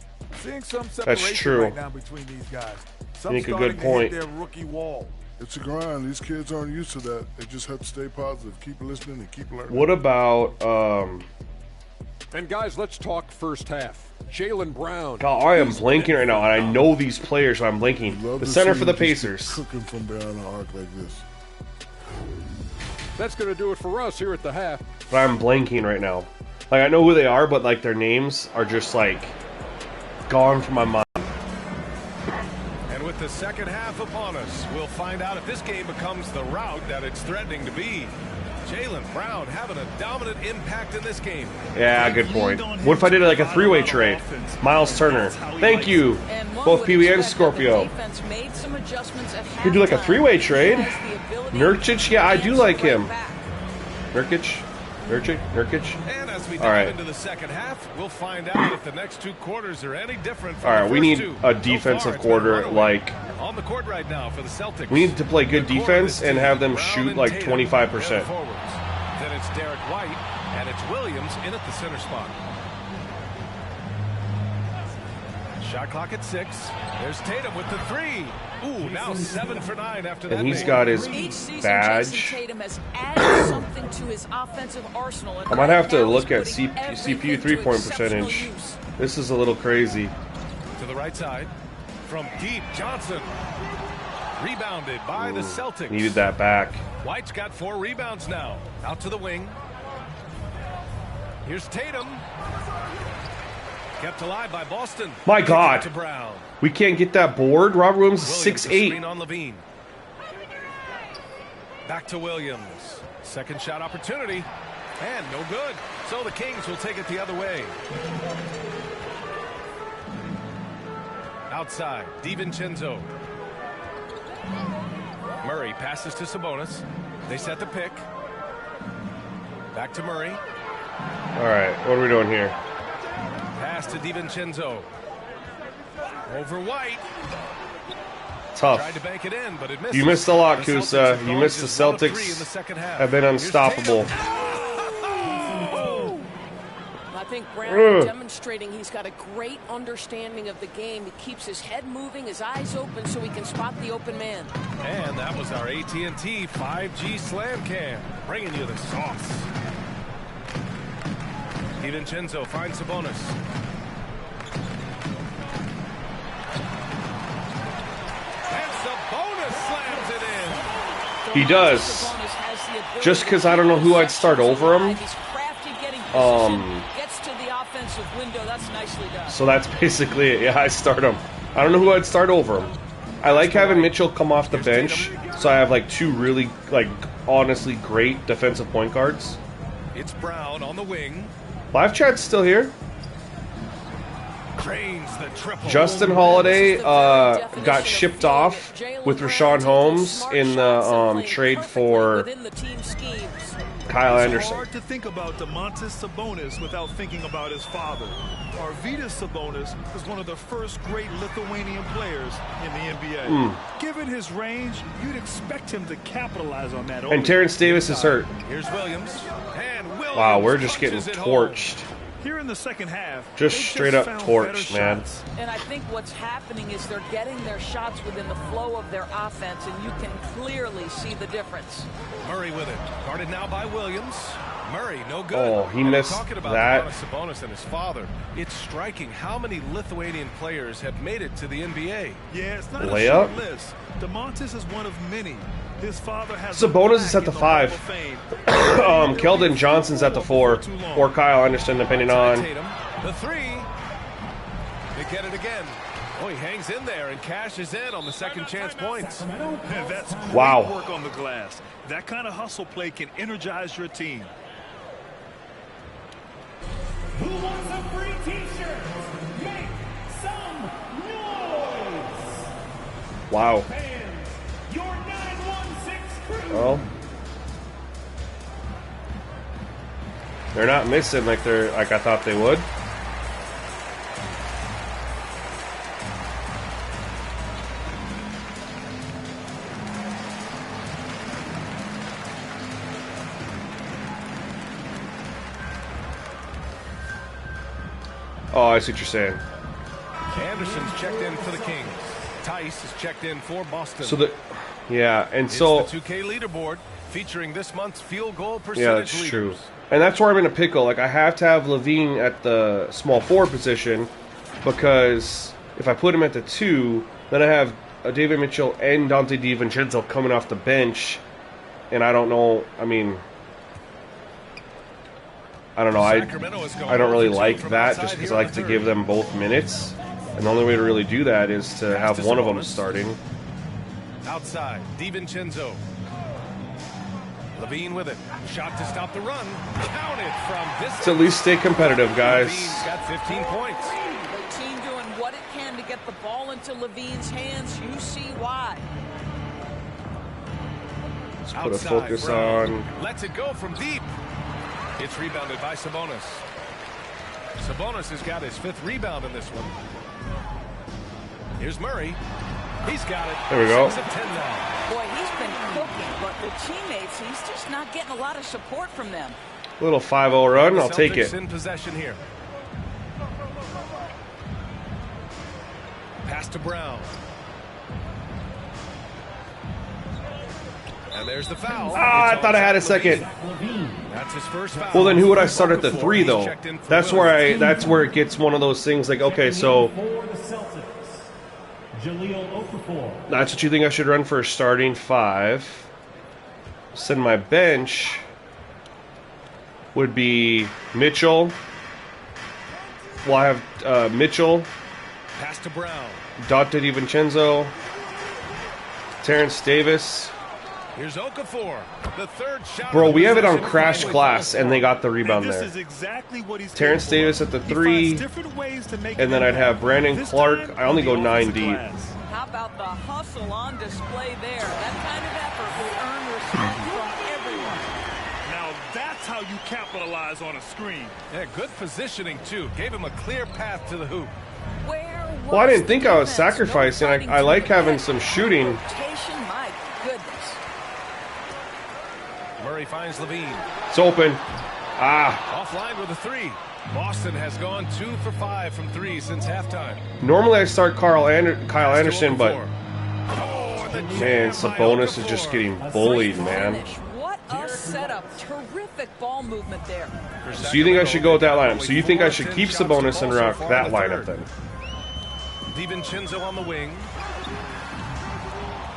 seeing some separation true. right now between these guys. Some Make a starting good to hit point. their rookie wall. It's a grind. These kids aren't used to that. They just have to stay positive, keep listening, and keep learning. What about And guys, let's talk first half. Jaylen Brown. God, I am blanking right now, and I know these players, so I'm blanking. Love The to center see for the them just Pacers. cooking from behind the arc like this. That's going to do it for us here at the half. But I'm blanking right now. Like, I know who they are, but like their names are just like gone from my mind. And with the second half upon us, we'll find out if this game becomes the route that it's threatening to be. Jaylen Brown having a dominant impact in this game. Yeah, good point. What if I did like a three-way trade? Miles Turner. Thank you. And one Both would Pee Wee and expect that the Scorpio. defense made some adjustments at Could do like a halftime. three-way trade. He has the ability Nurkic, yeah, I do to like answer him. right back. Nurkic. And as As we All dive right. into the second half, we'll find out if the next 2 quarters are any different from All the right, we first need 2. a So defensive far, it's been a quarter runaway. like On the court right now for the Celtics. we need to play good The core of defense this and team, have them Brown shoot and like Tatum, 25%. they're forwards. Then it's Derek White, and it's Williams in at the center spot. Shot clock at 6. There's Tatum with the 3. Ooh, now 7 for 9 after that. And he's made. got his Each season, badge. Jason Tatum has added something to his offensive arsenal. And I might have to right now look he's at putting CPU everything to three-point exceptional percentage. use. This is a little crazy. To the right side. From deep, Johnson. Rebounded by the Celtics. Needed that back. White's got 4 rebounds now. Out to the wing. Here's Tatum. Kept alive by Boston. My Kick God. out to Brown. We can't get that board. Robert Williams is Williams, the screen 6'8". on Levine. Back to Williams. Second shot opportunity. And no good. So the Kings will take it the other way. Outside, DiVincenzo. Murray passes to Sabonis. They set the pick. Back to Murray. All right, what are we doing here? Pass to DiVincenzo. Over White. Tough. Tried to bank it in, but it missed. You missed a lot, The Celtics Kusa. have You gone missed the just 1 of 3 in the Celtics. second half. Have been Here's unstoppable. Tatum. I think Brown demonstrating he's got a great understanding of the game. He keeps his head moving, his eyes open, so he can spot the open man. And that was our AT&T 5G Slam Cam, bringing you the sauce. DiVincenzo finds Sabonis. And Sabonis slams it in. He does. Sabonis has the ability Just because I don't know who I'd start over him. He's crafty getting position, gets to the offensive window. That's nicely done. So that's basically it. Yeah, I start him. I don't know who I'd start over him. I like having Mitchell come off the bench, so I have like 2 really, like, honestly great defensive point guards. It's Brown on the wing. Live chat's still here. Cranes the triple. Justin Holiday got shipped off with Rashawn Holmes in the trade for Kyle It's Anderson. hard to think about Domantas Sabonis without thinking about his father. Arvydas Sabonis is one of the first great Lithuanian players in the NBA. Given his range, you'd expect him to capitalize on that. And Terrence Davis is hurt. Here's Williams. And Williams Wow, we're just getting punches it home. torched. Here in the second half, Just they straight up found torched, better man. shots. And I think what's happening is they're getting their shots within the flow of their offense, and you can clearly see the difference. Murray with it. Guarded now by Williams. Murray, no good. Oh, he And missed talking about that. Sabonis and his father, it's striking how many Lithuanian players have made it to the NBA. Yeah, it's not a Layup? short list. Domantas is one of many. His father has Sabonis is at the 5. Keldon Johnson's at the 4, or Kyle Anderson, depending on. Tatum, the 3. They get it again. Oh, he hangs in there and cashes in on the second chance points. That's great Wow. work on the glass. That kind of hustle play can energize your team. Who wants a free t-shirt? Make some noise! Wow. Fans, your 916 crew. Well, they're not missing like I thought they would. Oh, I see what you're saying. Anderson's checked in for the Kings. Tice is checked in for Boston. So yeah, and It's so the 2K leaderboard featuring this month's field goal percentage yeah, that's leaders. true. And that's where I'm in a pickle. Like, I have to have Levine at the small forward position because if I put him at the 2, then I have David Mitchell and Dante DiVincenzo coming off the bench, and I don't know. I mean, I don't know. I don't really like that just because I like to give them both minutes, and the only way to really do that is to have one of them starting. Outside, DiVincenzo. Levine with it. Shot to stop the run. Counted from distance. To at least stay competitive, guys. Levine's got 15 points. The team doing what it can to get the ball into Levine's hands. You see why. Let's put a Outside, focus Brown on. lets it go from deep. It's rebounded by Sabonis. Sabonis has got his 5th rebound in this one. Here's Murray. He's got it. There we go. 6 of 10 now. Boy, he's been cooking, but the teammates, he's just not getting a lot of support from them. Little 5-0 run. I'll take it. Celtics in possession here. Pass to Brown. And there's the foul. Ah, I thought I had a second. That's his first foul. Well, then who would I start at the 3 though? That's where it gets one of those things like, okay, so that's what you think I should run for a starting 5. Send my bench would be Mitchell. Well, I have Mitchell, Pass to Brown. Dante DiVincenzo, Terrence Davis. Here's Okafor. The 3rd shot. Bro, we have it on Crash Glass, and they got the rebound This there. is exactly what he's Terrence capable Davis of. at the He 3, finds different ways to make and then an I'd have impact. Brandon This Clark. time I only on go the 9 offensive deep. glass. How about the hustle on display there? That kind of effort will earn respect from everyone. Now that's how you capitalize on a screen. Yeah, good positioning, too. Gave him a clear path to the hoop. Well, I didn't think I was sacrificing. I like having some shooting. Rotation, my goodness. Murray finds Levine. It's open. Ah. Offline with a 3. Boston has gone 2 for 5 from 3 since halftime. Normally I start Kyle Anderson, but Oh, and the man, jam by Sabonis is Okafor. just getting bullied, man. Finish. What a setup. Terrific ball movement there. So you think I should go with that lineup? So you think I should keep Sabonis and rock that lineup then? DiVincenzo on the wing.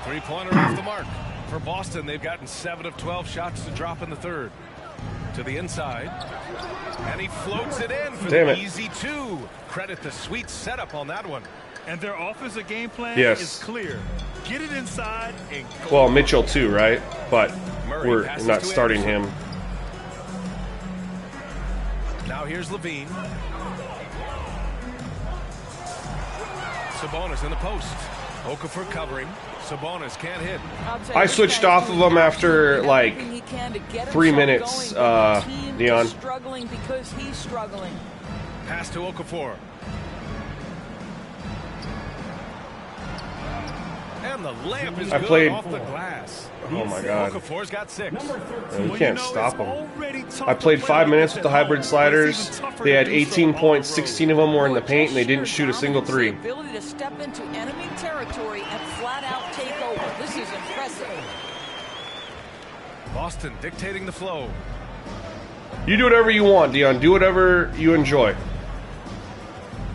3-pointer off the mark. For Boston, they've gotten 7 of 12 shots to drop in the 3rd. To the inside. And he floats it in for the easy 2. Credit the sweet setup on that one. And their offensive game plan Yes. is clear. Get it inside and go. Well, Mitchell too, right? But Murray we're passes not to starting Anderson. him. Now here's Levine. Sabonis in the post. Okafor covering. Sabonis can't hit. I switched off of him after like 3 minutes, Dion. Struggling because he's struggling. Pass to Okafor. And the lamp is I good played- off the glass. Oh my God. Okafor's got 6. You can't stop him. Already tough I played to 5 play minutes with the hybrid sliders. It's even tougher They to had do so 18 on the points, road. 16 of them were in the paint, and they didn't Just shoot a single dominates 3. the ability to step into enemy territory and flat out take over. This is impressive. Boston dictating the flow. You do whatever you want, Dion. Do whatever you enjoy.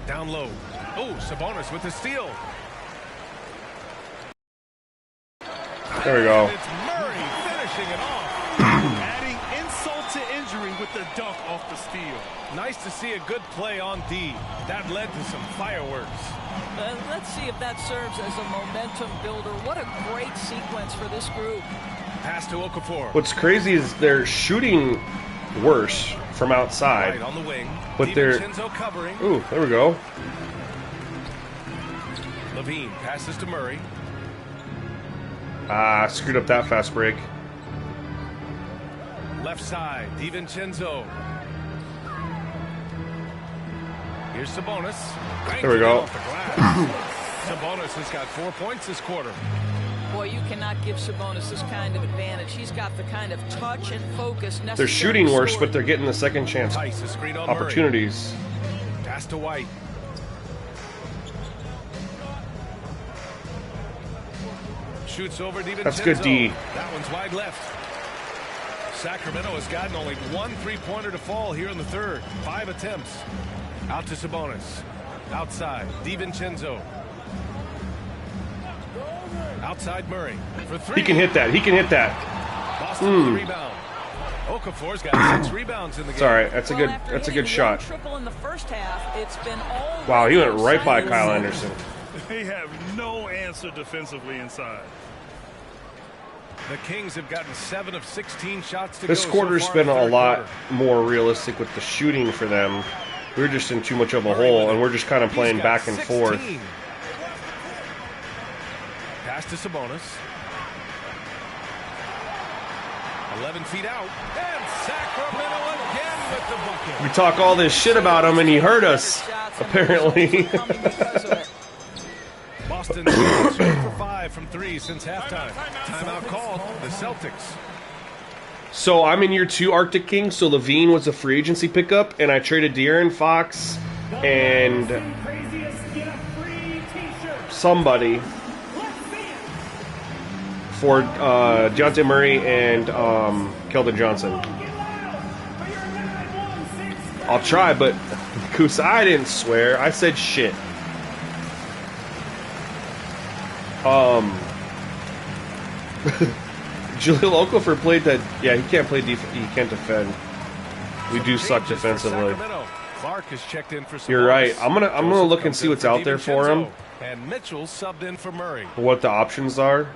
Down low. Oh, Sabonis with the steal. There we go. And it's Murray finishing it off. Adding insult to injury with the dunk off the steal. Nice to see a good play on D. That led to some fireworks. Let's see if that serves as a momentum builder. What a great sequence for this group. Pass to Okafor. What's crazy is they're shooting worse from outside, Right on the wing. but they're... DiVincenzo covering. Ooh, there we go. Levine passes to Murray. Ah, screwed up that fast break. Left side, DiVincenzo. Here's Sabonis. There we go. Off the glass. Sabonis has got 4 points this quarter. Boy, you cannot give Sabonis this kind of advantage. He's got the kind of touch and focus necessary. They're shooting to worse, score. but they're getting the second chance Tice, a screen on opportunities. Murray. Pass to White. Shoots over DiVincenzo. That's good D. That one's wide left. Sacramento has gotten only 1 3-pointer to fall here in the 3rd. 5 attempts. Out to Sabonis. Outside, DiVincenzo. Outside Murray for 3. He can hit that. He can hit that. Boston with the rebound. Okafor's got 6 rebounds in the game. It's all right. That's a good. After That's a hitting good shot. one triple in the first half, it's been all Wow, he went radio right by silence. Kyle Anderson. They have no answer defensively inside. The Kings have gotten 7 of 16 shots to This go quarter's so far in been the a third lot quarter. more realistic with the shooting for them. We're just in too much of a hole, and we're just kind of playing He's got back and 16. forth. Pass to Sabonis. 11 feet out. And Sacramento again. with the bucket. We talk all this shit about him, and he hurt us, apparently. Boston 2 for 5 from 3 since halftime. Timeout called. The Celtics. So I'm in year 2 Arctic King, so Levine was a free agency pickup, and I traded De'Aaron Fox and somebody for Dejounte Murray and Keldon Johnson. I'll try, but Kusa, I didn't swear. I said shit. Jahlil Okafor played that. Yeah, he can't play defense. He can't defend. We do suck defensively. Clark has checked in for some You're right. offense. I'm gonna look and see what's out there for him. And Mitchell subbed in for Murray. What the options are.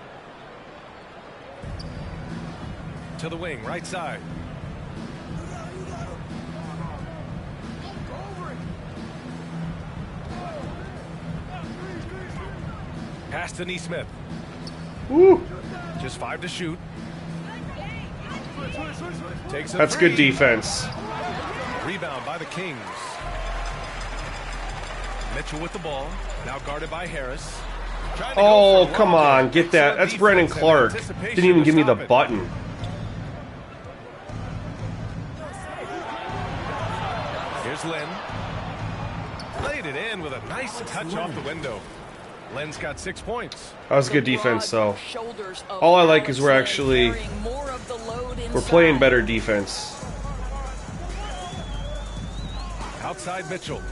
To the wing, right side. Pass to Neesmith. Woo. Just 5 to shoot. Takes a That's three. good defense. Rebound by the Kings. Mitchell with the ball. Now guarded by Harris. Trying to Oh, go for a come lob. on. Get that. That's Brennan Defense and Clark. anticipation Didn't even to give me the stop it. button. Here's Lynn. Laid it in with a nice touch off the window. Len's got 6 points. That was good defense, though. All I like is we're playing better defense. Outside Mitchell.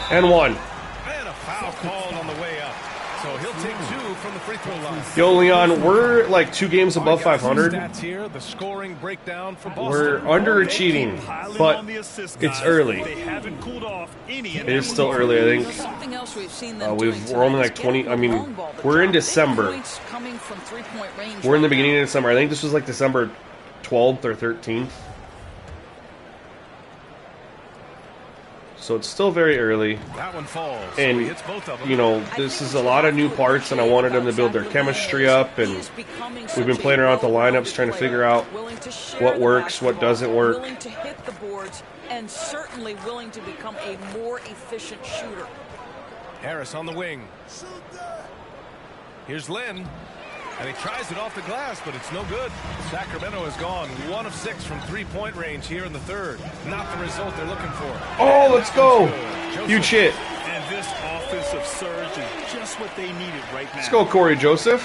And one. And a foul called on the way up. So he'll take 2 from the free throw line. Yo, Leon, we're like 2 games above 500. Stats here, the scoring breakdown for Boston. We're underachieving, but it's early. They haven't cooled off any. It is still early, I think. Something else we've seen them We're only like 20. I mean, we're in December. Coming from three-point range We're in the right beginning now. of December. I think this was like December 12th or 13th. So it's still very early. That one falls. So he And, hits both of them. you know, this is a lot of new parts, and I wanted them to build their chemistry up. And we've been playing around with the lineups, trying to figure out what works, what doesn't work. Willing to hit the boards and certainly willing to become a more efficient shooter. Harris on the wing. Here's Lynn. And he tries it off the glass, but it's no good. Sacramento has gone 1 of 6 from three-point range here in the third. Not the result they're looking for. Oh, let's go. Joseph. Huge hit. And this offensive surge is just what they needed right now. Let's go, Corey Joseph.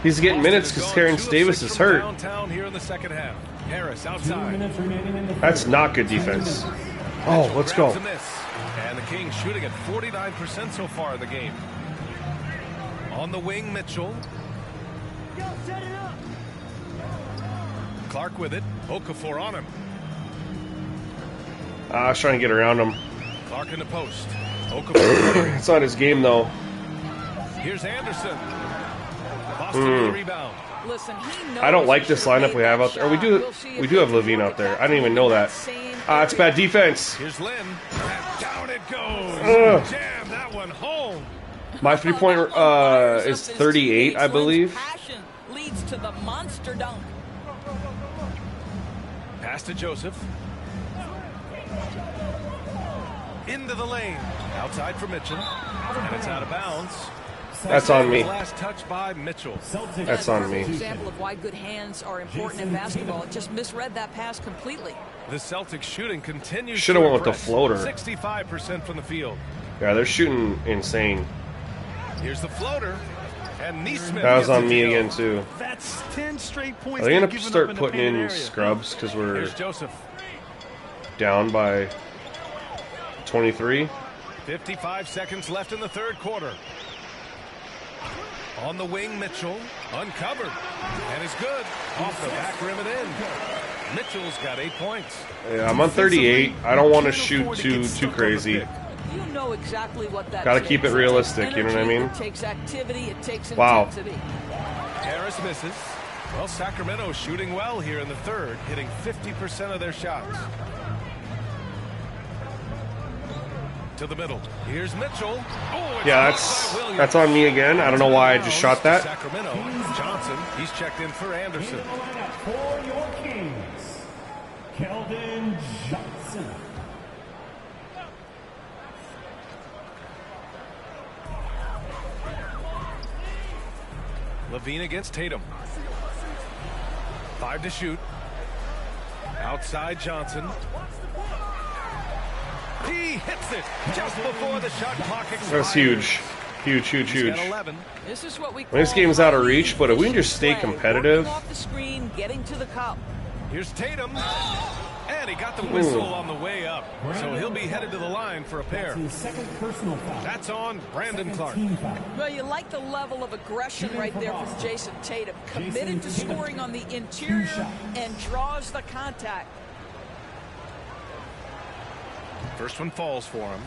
He's getting Boston minutes has because gone Terrence 2 of Davis 6 is from hurt. downtown here in the second half. Harris outside. That's not good defense. Oh, let's go. Grabs a miss. And the Kings shooting at 49% so far in the game. On the wing, Mitchell. Clark with it. Okafor on him. I was trying to get around him. Clark in the post. Okafor. It's not his game, though. Here's Anderson. Boston with the rebound. Listen, he knows I don't like he this should have lineup made we have that out there. We shot. do We'll see if we do he have can Levine work out there. it I didn't even know that. same It's bad defense. Here's Lynn. And down it goes. Ugh. Jam that one home. My 3-point is 38, I believe. Passion leads to the monster dunk. Pass to Joseph. Into the lane. Outside for Mitchell. And it's out of bounds. That's on me. Last touch by Mitchell. That's on me. Example of why good hands are important in basketball. It just misread that pass completely. The Celtics shooting continues. Should've to went with the impress. floater. 65% from the field. Yeah, they're shooting insane. Here's the floater. And Neesmith. That was gets on it me to go. again, too. That's 10 straight points. Are they going they've to given start up in the putting painted in area. scrubs because we're Here's Joseph. down by 23? 55 seconds left in the third quarter. On the wing, Mitchell. Uncovered. And is good. Off the back rim and in. Mitchell's got 8 points. Yeah, I'm on 38. I don't want to shoot too crazy. You know exactly what that Gotta takes. keep it realistic, you know what I mean? It takes activity, it takes Wow. intensity. Harris misses. Well, Sacramento shooting well here in the third, hitting 50% of their shots. to the middle. Here's Mitchell. Oh, it's Yeah, blocked by Williams. that's on me again. I don't know why I just shot that. Sacramento. Johnson, he's checked in for Anderson. In the lineup for your Kings, Keldon Johnson. Levine against Tatum. 5 to shoot. Outside Johnson. He hits it just before the shot clock expires. That's huge. Huge, huge, He's huge. got 11. This is what we When this game's out of reach, but if we can just stay competitive. Off the screen, getting to the cup. Here's Tatum. And he got the whistle on the way up. So he'll be headed to the line for a pair. That's his second personal foul. That's on Brandon Clark. Team foul. Well, you like the level of aggression right there from Jason Tatum. Committed to scoring on the interior and draws the contact. First one falls for him.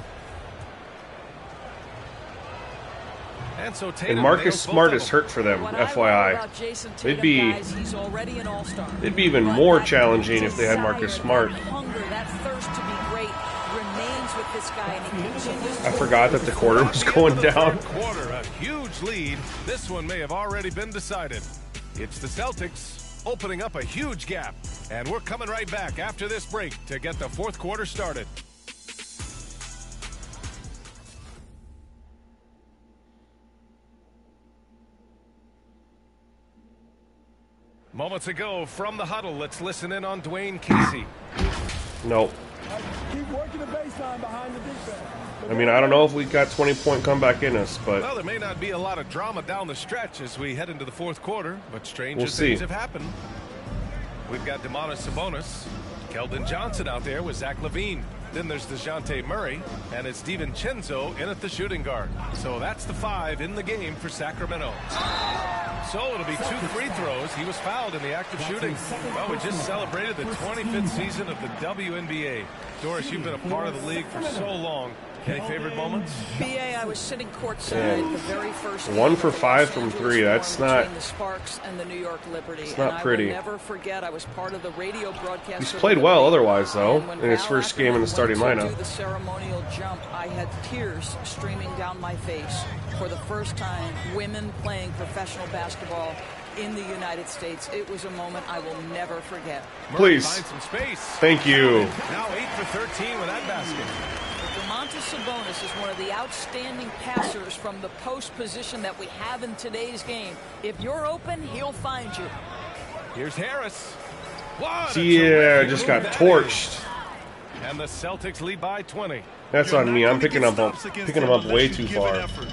And so Tatum And Marcus nails both Smart of is them. hurt for them, What I love FYI. about Jason They'd Tatum, be guys, he's already an all-star. It'd be even But more that challenging if they had Marcus desire, Smart. That hunger, that thirst to be great remains with this guy, and he continues I to forgot that the quarter was going down. Third quarter, a huge lead. This one may have already been decided. It's the Celtics opening up a huge gap. And we're coming right back after this break to get the fourth quarter started. Moments ago from the huddle, let's listen in on Dwayne Casey. Nope. Keep working the baseline behind the defense. I mean, I don't know if we got 20-point comeback in us, but Well, there may not be a lot of drama down the stretch as we head into the fourth quarter, but stranger We'll see. things have happened. We've got Domantas Sabonis, Keldon Johnson out there with Zach LaVine. Then there's DeJounte Murray, and it's DiVincenzo in at the shooting guard. So that's the 5 in the game for Sacramento. So it'll be 2 free throws. He was fouled in the act of shooting. Well, we just celebrated the 25th season of the WNBA. Doris, you've been a part of the league for so long. Any favorite moments? BA, I was sitting courtside the very first 1 for 5 from 3. That's not. between the Sparks and the New York Liberty. It's not and pretty. I will never forget, I was part of the radio broadcast. He's of played the well Liberty. otherwise, though, And when in his Val first game in the Ackerman starting went to lineup. do the ceremonial jump, I had tears streaming down my face. For the first time, women playing professional basketball in the United States. It was a moment I will never forget. Murray Please. finds some space. Thank you. Now 8 for 13 with that basket. Domantas Sabonis is one of the outstanding passers from the post position that we have in today's game. If you're open, he'll find you. Here's Harris. What a Yeah, terrific just move got that torched. is. And the Celtics lead by 20. That's You're on not me. I'm gonna picking get him stops against up them way unless too you give far. an effort.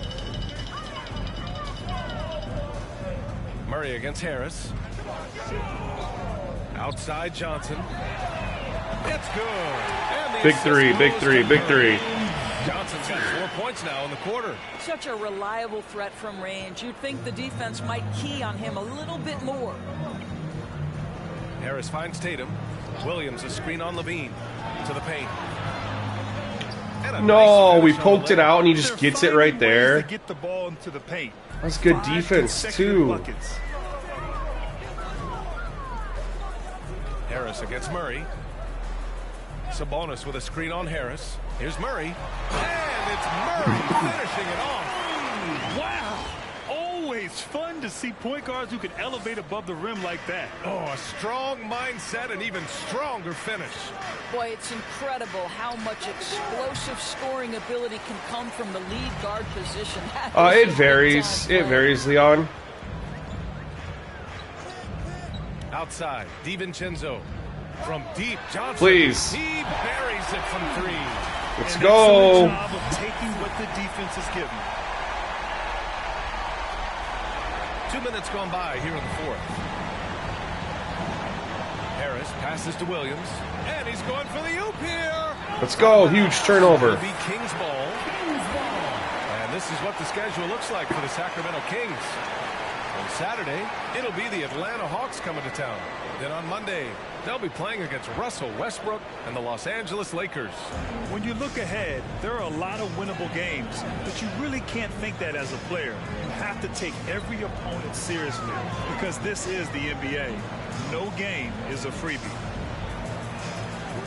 Murray against Harris. Outside Johnson. It's good. And the Big assist 3, big goes 3, to big Murray. 3. Johnson's got 4 points now in the quarter. Such a reliable threat from range. You'd think the defense might key on him a little bit more. Harris finds Tatum. Williams a screen on Levine to the paint. And a No, nice we finish on the poked it layup. out and he just They're gets it finding right ways there. to get the ball into the paint. That's good 5 defense, consecutive too. buckets. Harris against Murray. Sabonis with a screen on Harris. Here's Murray. And it's Murray finishing it off. Wow. Always fun to see point guards who can elevate above the rim like that. Oh, a strong mindset and even stronger finish. Boy, it's incredible how much explosive scoring ability can come from the lead guard position. That is It a varies. big-time It play. varies, Leon. Outside, DiVincenzo. From deep, Johnson. Please. He buries it from 3. Let's An go. excellent job of taking what the defense is giving. 2 minutes gone by here in the fourth. Harris passes to Williams. And he's going for the oop here. Let's go. Huge turnover. It'll be Kings ball. And this is what the schedule looks like for the Sacramento Kings. On Saturday, it'll be the Atlanta Hawks coming to town. Then on Monday, they'll be playing against Russell Westbrook and the Los Angeles Lakers. When you look ahead, there are a lot of winnable games, but you really can't think that as a player. You have to take every opponent seriously because this is the NBA. No game is a freebie.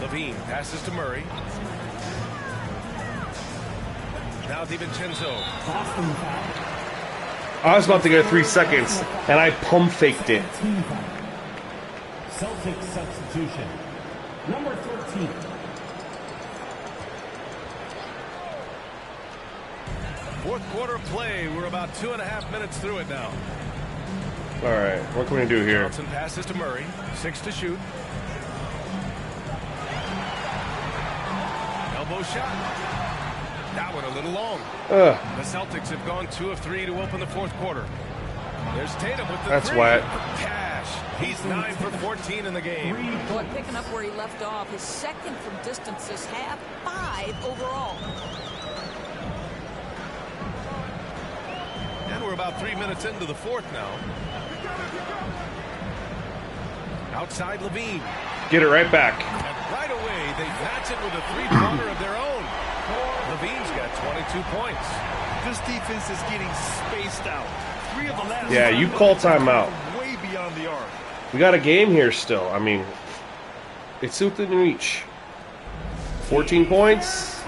Levine passes to Murray. Now DiVincenzo. I was about to go 3 seconds, and I pump faked it. Celtics substitution. Number 13. Fourth quarter play. We're about 2.5 minutes through it now. All right, what can we do here? Johnson passes to Murray. 6 to shoot. Elbow shot. That one a little long. The Celtics have gone 2 of 3 to open the fourth quarter. There's Tatum with the That's three. wet. Cash. He's 9 for 14 in the game. Boy, picking up where he left off. His second from distance this half, 5 overall. And we're about 3 minutes into the fourth now. Outside Levine. Get it right back. And right away, they match it with a three-pointer of their own. Levine's got 22 points. This defense is getting spaced out. 3 of the last. Yeah, you call timeout. Way beyond the arc. We got a game here still. I mean, it's within reach. 14 points.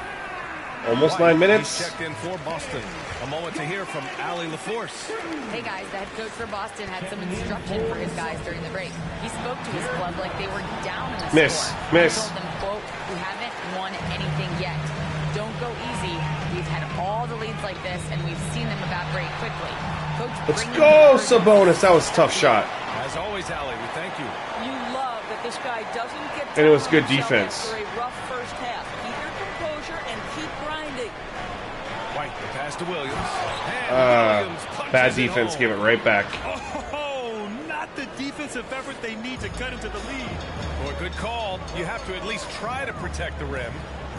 Almost 9 minutes. He's checked in for Boston. A moment to hear from Allie LaForce. Hey guys, the head coach for Boston had some instruction for his guys during the break. He spoke to his club like they were down in the Miss. score. He told them, quote, "We haven't won anything yet. Don't go easy. We've had all the leads like this, and we've seen them evaporate quickly." Coach, Let's go, Sabonis. That was a tough shot. As always, Allie, we thank you. You love that this guy doesn't get And it was good down on himself defense. after a rough first half. Keep your composure and keep grinding. White, the pass to Williams. And Williams punches Bad it defense. home. Give it right back. Oh, not the defensive effort they need to cut into the lead. Well, good call. You have to at least try to protect the rim.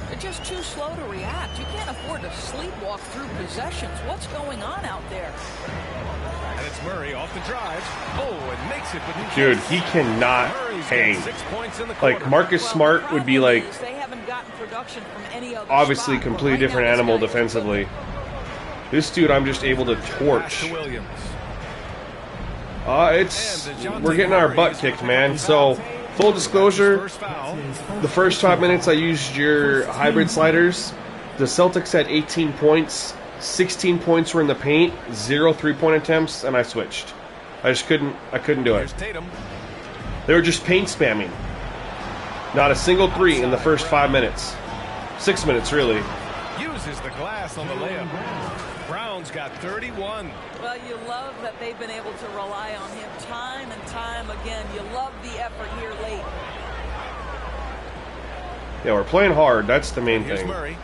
They're just too slow to react. You can't afford to sleepwalk through possessions. What's going on out there? And it's Murray off the drive. Oh, and makes it with the Dude, kiss. he cannot Murray's got hang. 6 points in the quarter. Like, Marcus Well, Smart would be the problem like, is they haven't gotten production from any other obviously spot. completely Right now, different this animal guy- defensively. This dude, I'm just able to Pass torch. to Williams. We're getting our butt kicked, man. So, full disclosure, First foul. the first 5 minutes I used your hybrid sliders. The Celtics had 18 points. 16 points were in the paint, 0 3-point attempts, and I switched. I couldn't do it. Here's Tatum. They were just paint spamming. Not a single three in the first 5 minutes. 6 minutes, really. Uses the glass on the layup. Brown's got 31. Well, you love that they've been able to rely on him time and time again. You love the effort here late. Yeah, we're playing hard. That's the main Here's thing. Murray.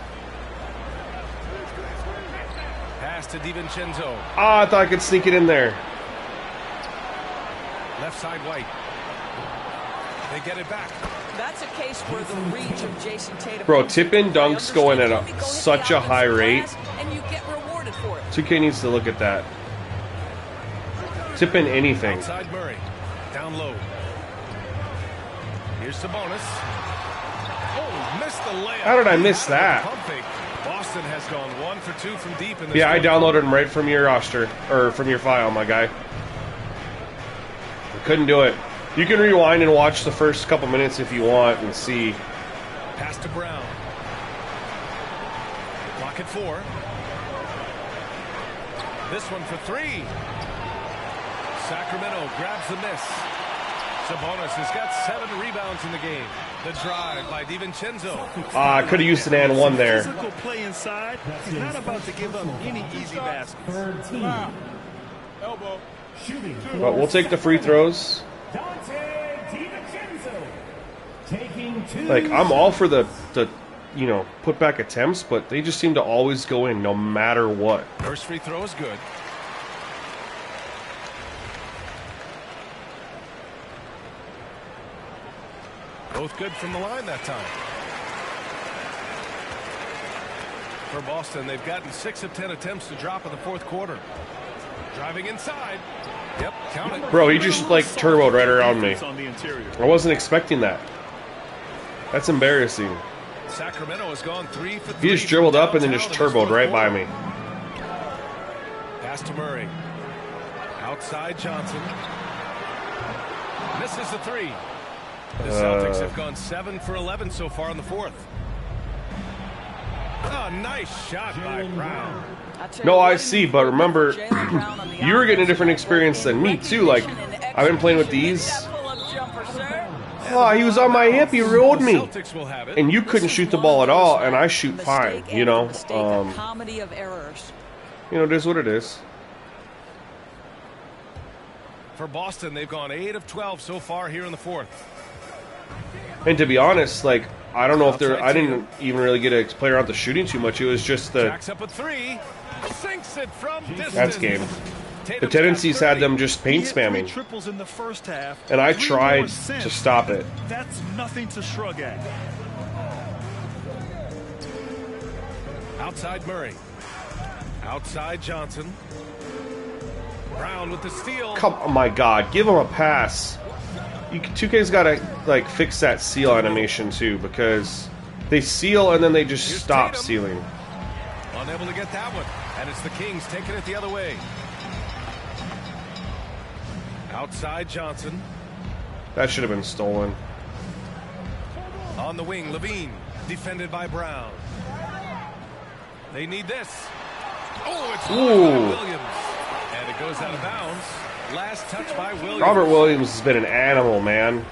Pass to DiVincenzo. Ah, I thought I could sneak it in there. Left side White. They get it back. That's a case where the reach of Jason Tatum. Bro, tip-in dunks going at such a high rate. And you get rewarded for it. 2K needs to look at that. Tip in anything. Outside Murray. Down low. Here's Sabonis. Oh, missed the layup. How did I miss that? Pump fake. Boston has gone 1 for 2 from deep in this Yeah, I quarter. downloaded them right from your roster, or from your file, my guy. I couldn't do it. You can rewind and watch the first couple minutes if you want and see. Pass to Brown. Clock at 4. This one for 3. Sacramento grabs the miss. Sabonis has got 7 rebounds in the game. The drive by DiVincenzo. I could have used an and one there. Physical play inside. He's not about to give up any easy baskets. Third team. Elbow. Shooting. But we'll take the free throws. Dante DiVincenzo. Taking 2. Like, I'm all for the put back attempts, but they just seem to always go in no matter what. First free throw is good. Both good from the line that time. For Boston, they've gotten 6 of 10 attempts to drop in the fourth quarter. Driving inside. Yep, count it. Bro, he just like turboed right around me. On the interior. I wasn't expecting that. That's embarrassing. Sacramento has gone 3 for 3. He just dribbled up and then just turboed right by me. Pass to Murray. Outside Johnson. Misses the 3. The Celtics have gone 7 for 11 so far in the fourth. Oh, nice shot by Brown. No, I see, but remember, you were getting a different experience than me, too. Like, I've been playing with these. Oh, he was on my hip, he rolled me. And you couldn't shoot the ball at all, and I shoot fine, you know. You know, it is what it is. For Boston, they've gone 8 of 12 so far here in the fourth. And to be honest, like, I don't know if they're. I didn't even really get to play around the shooting too much. It was just the. Jacks up a 3. Sinks it from distance. That's game. The tendencies had them just paint spamming. Triples in the first half, and I tried to stop it. That's nothing to shrug at. Outside Murray. Outside Johnson. Brown with the steal. Come on, my God, give him a pass. 2K's got to like fix that seal animation too, because they seal and then they just stop sealing. Unable to get that one, and it's the Kings taking it the other way. Outside Johnson. That should have been stolen. On the wing, Levine, defended by Brown. They need this. Oh, it's Williams. And it goes out of bounds. Last touch by Williams. Robert Williams has been an animal, man.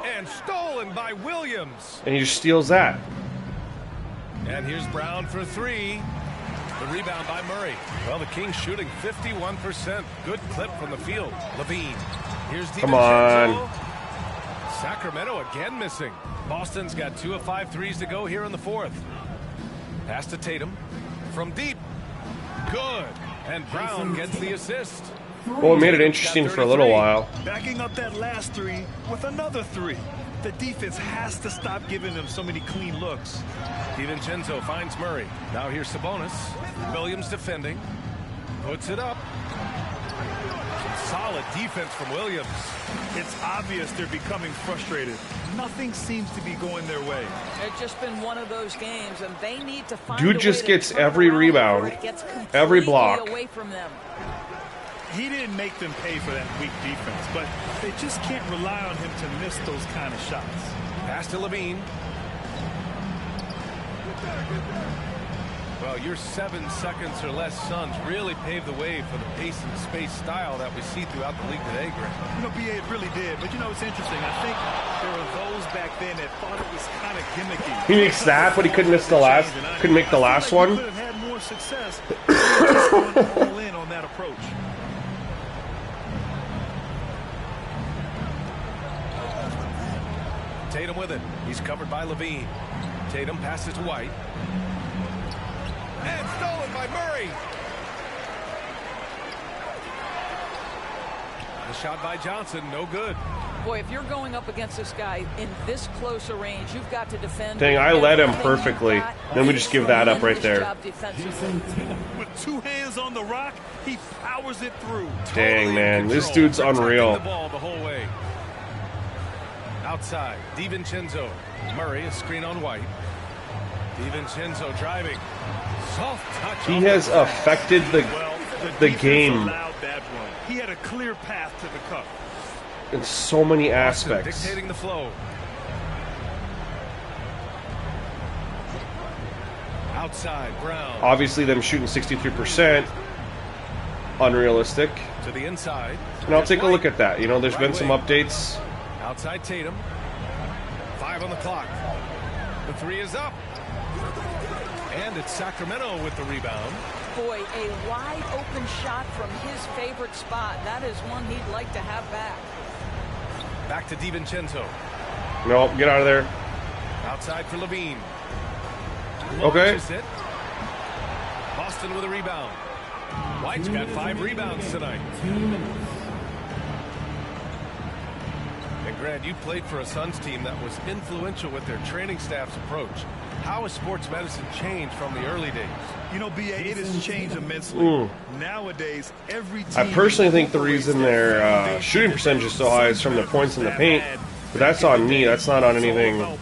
And stolen by Williams. And he just steals that. And here's Brown for 3. The rebound by Murray. Well, the Kings shooting 51%. Good clip from the field. Levine. Here's Come on. Sacramento again missing. Boston's got 2 of 5 threes to go here in the fourth. Pass to Tatum. From deep. Good. And Brown gets the assist. Well, it made it interesting for a little while. Backing up that last 3 with another 3. The defense has to stop giving them so many clean looks. DiVincenzo finds Murray. Now here's Sabonis. Williams defending. Puts it up. Solid defense from Williams. It's obvious they're becoming frustrated. Nothing seems to be going their way. It's just been one of those games, and they need to find Dude just gets every rebound, every block. Away from them. He didn't make them pay for that weak defense, but they just can't rely on him to miss those kind of shots. Pass to Levine. Well, your 7 seconds or less Suns really paved the way for the pace and space style that we see throughout the league today, Greg. You know, BA, it really did. But, you know, it's interesting. I think there were those back then that thought it was kind of gimmicky. He makes that, but he couldn't miss the last. Couldn't make the last one. He could have had more success. Just going all in on that approach. Tatum with it. He's covered by Levine. Tatum passes to White. And stolen by Murray. The shot by Johnson, no good. Boy, if you're going up against this guy in this close a range, you've got to defend. Dang, I led him perfectly. Then we just give that up right there. With 2 hands on the rock, he powers it through. Dang, man, this dude's unreal. The ball the whole way. Outside, DiVincenzo. Murray, a screen on White. DiVincenzo driving. Soft touch. He has affected the game. He had a clear path to the cup. In so many aspects. Dictating the flow. Outside, Brown. Obviously, them shooting 63%. Unrealistic. To the inside. And I'll take a look at that. You know, there's been some updates. Outside Tatum. 5 on the clock. The 3 is up. And it's Sacramento with the rebound. Boy, a wide open shot from his favorite spot. That is one he'd like to have back. Back to DiVincenzo. No, get out of there. Outside for Levine. Okay. It. Boston with a rebound. White's got 5 rebounds tonight. And Grant, you played for a Suns team that was influential with their training staff's approach. How has sports medicine changed from the early days? You know, BA, it has changed immensely. Nowadays, every team... I personally think the reason their shooting percentage is so high is from the points in the paint. But that's on me. That's not on anything.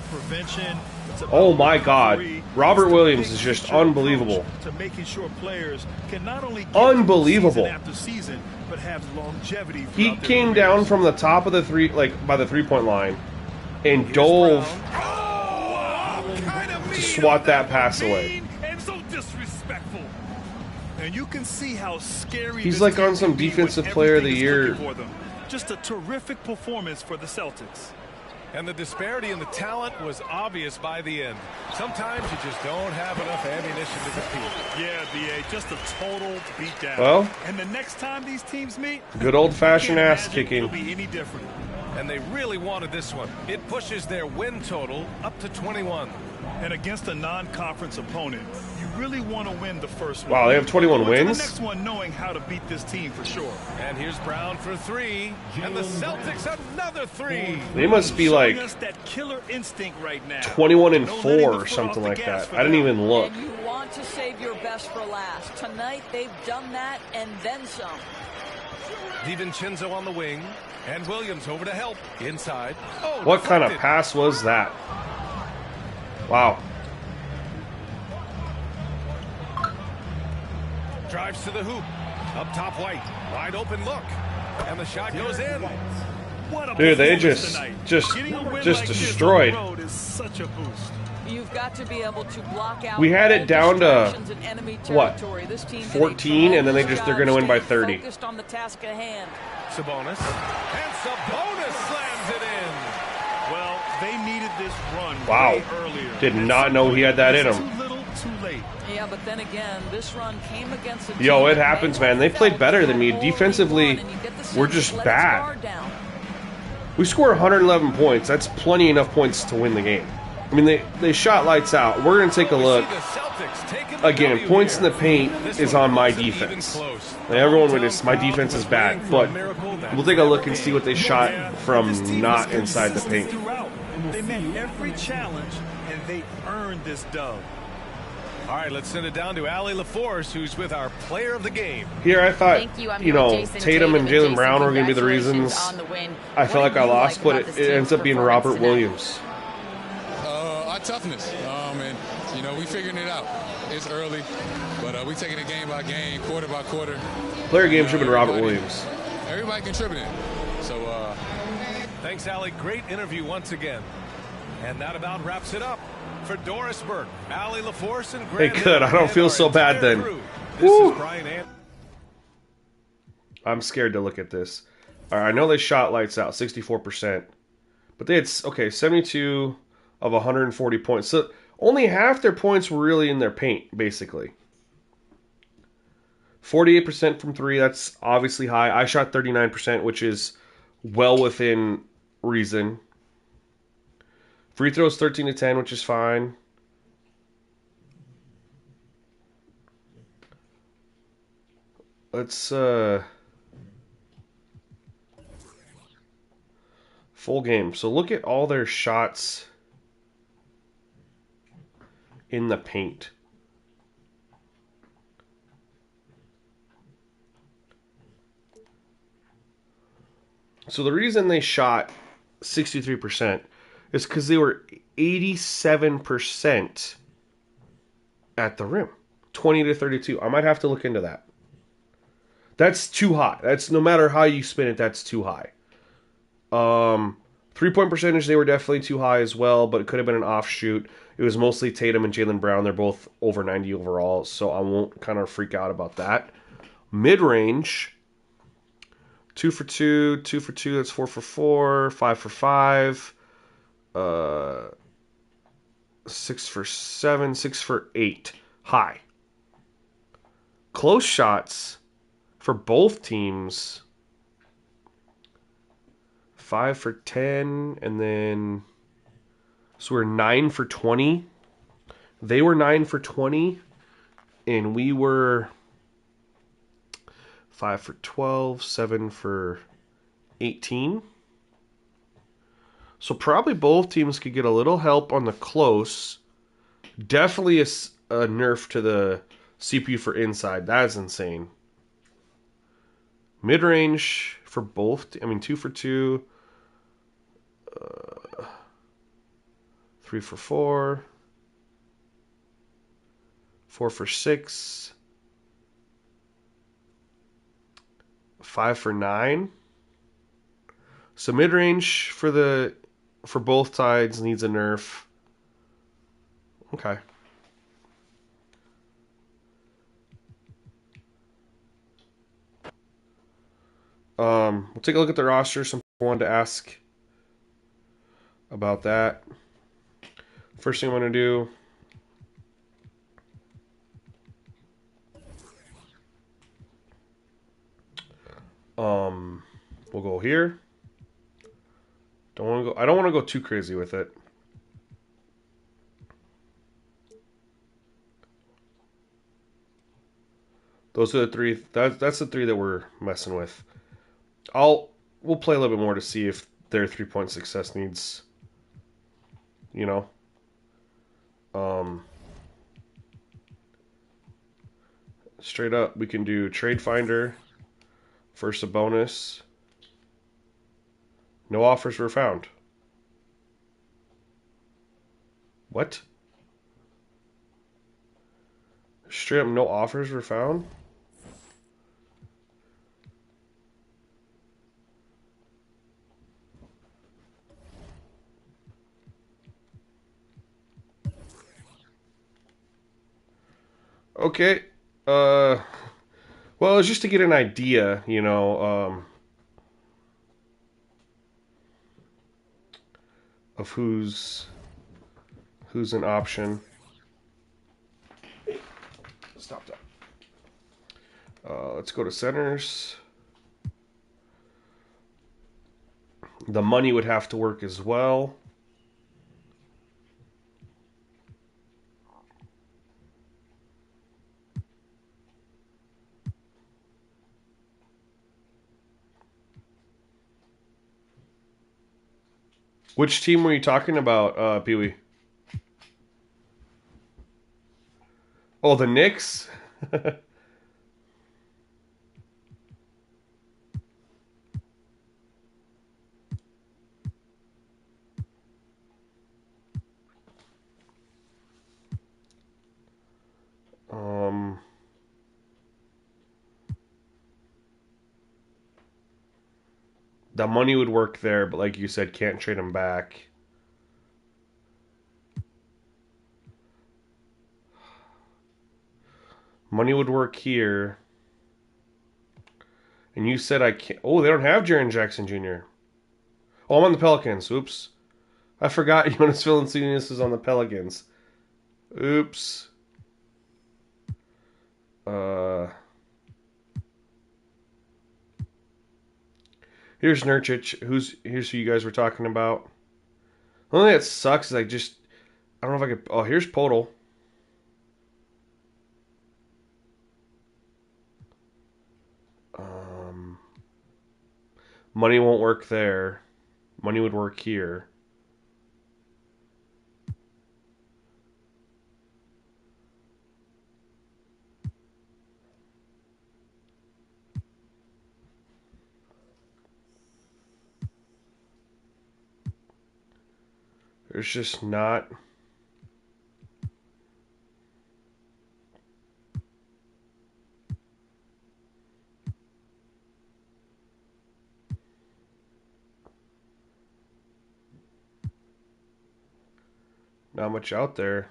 Oh, my God. Robert Williams is just unbelievable. To making sure players can not only unbelievable. After season, but have longevity. He came down from the top of the by the 3-point line, and dove to swat that pass away. And so disrespectful. And you can see how scary he's like on some defensive player of the year. Just a terrific performance for the Celtics. And the disparity in the talent was obvious by the end. Sometimes you just don't have enough ammunition to compete. Yeah, B.A., just a total beatdown. Well, and the next time these teams meet, good old-fashioned ass kicking. It'll be any different. And they really wanted this one. It pushes their win total up to 21. And against a non-conference opponent, you really want to win the first one. Wow, they have 21 wins? The next one knowing how to beat this team for sure. And here's Brown for three. And the Celtics another three. They must be like that killer instinct right now. 21-4 or something like that. I didn't even look. And you want to save your best for last. Tonight they've done that and then some. DiVincenzo on the wing. And Williams over to help. Inside. Oh, what kind of deflected. pass was that? Wow. Drives to the hoop. Up top, White. Wide open look. And the shot goes in. Dude, they just destroyed. Is such a boost. You've got to be able to block out. We had it down to what? This team 14, and then they're going to win by 30. Focused on the task at hand. Sabonis. And Sabonis slams it in. Well, they needed this run Wow. way earlier. Did not know he had that in him. Too little, too late. Yeah, but then again, this run came against a Yo, team it happens, man. They played better than me. Defensively, we're just bad. We score 111 points. That's plenty enough points to win the game. I mean, they shot lights out. We're going to take a look. Again, points in the paint is on my defense. Like, everyone would just, my defense is bad. But we'll take a look and see what they shot from not inside the paint. They met every challenge, and they earned this dub. All right, let's send it down to Allie LaForce, who's with our player of the game. Here, I thought, you know, Tatum and Jaylen Brown were going to be the reasons I felt like I lost, but it ends up being Robert Williams. Our toughness, and, you know, we figuring it out. It's early, but we taking it game by game, quarter by quarter. Player game should have been Robert Williams. Everybody contributing. So, thanks, Allie. Great interview once again. And that about wraps it up. For Doris Burke, Allie LaForce, and Grant. Hey, good. I don't feel so bad then. This is Brian I'm scared to look at this. All right, I know they shot lights out, 64%. But they had, okay, 72 of 140 points. So only half their points were really in their paint, basically. 48% from three, that's obviously high. I shot 39%, which is well within reason. Free throws 13 to 10, which is fine. Let's full game. So look at all their shots in the paint. So the reason they shot 63% is because they were 87% at the rim. 20 to 32. I might have to look into that. That's too high. That's, no matter how you spin it, that's too high. 3-point percentage, they were definitely too high as well, but it could have been an offshoot. It was mostly Tatum and Jaylen Brown. They're both over 90 overall, so I won't kind of freak out about that. Mid-range, 2 for 2, 2 for 2, that's 4 for 4, 5 for 5, 6 for 7, 6 for 8. High. Close shots for both teams, 5 for 10, and then, so we're 9 for 20. They were 9 for 20, and we were 5 for 12, 7 for 18. So probably both teams could get a little help on the close. Definitely a nerf to the CPU for inside. That is insane. Mid-range for both. 2 for 2. 3 for 4. 4 for 6. 5 for 9. So mid-range for the for both sides needs a nerf. Okay. We'll take a look at the roster. Some people wanted to ask about that. First thing I'm going to do. We'll go here. I don't want to go too crazy with it. Those are the three. That's the three that we're messing with. We'll play a little bit more to see if their 3-point success needs, straight up. We can do Trade Finder. First a bonus. No offers were found. What? Straight up no offers were found? Okay. Well, it's just to get an idea, of who's an option. Stop that. Let's go to centers. The money would have to work as well. Which team were you talking about, Pee-wee? Oh, the Knicks? The money would work there, but like you said, can't trade him back. Money would work here. And you said I can't... Oh, they don't have Jaren Jackson Jr. Oh, I'm on the Pelicans. Oops. I forgot Jonas Valanciunas is on the Pelicans. Oops. Here's Nurkic. Here's who you guys were talking about. The only thing that sucks is I don't know if I could... Oh, here's Podol. Money won't work there. Money would work here. There's just not... Not much out there.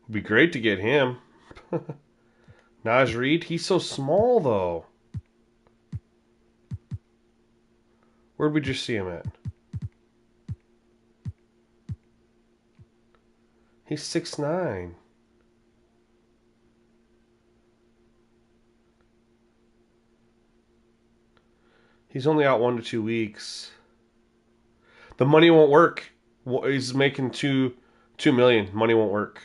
Would be great to get him. Naj Reed, he's so small though. Where'd we just see him at? He's 6'9". He's only out 1 to 2 weeks. The money won't work. He's making $2 million. Money won't work.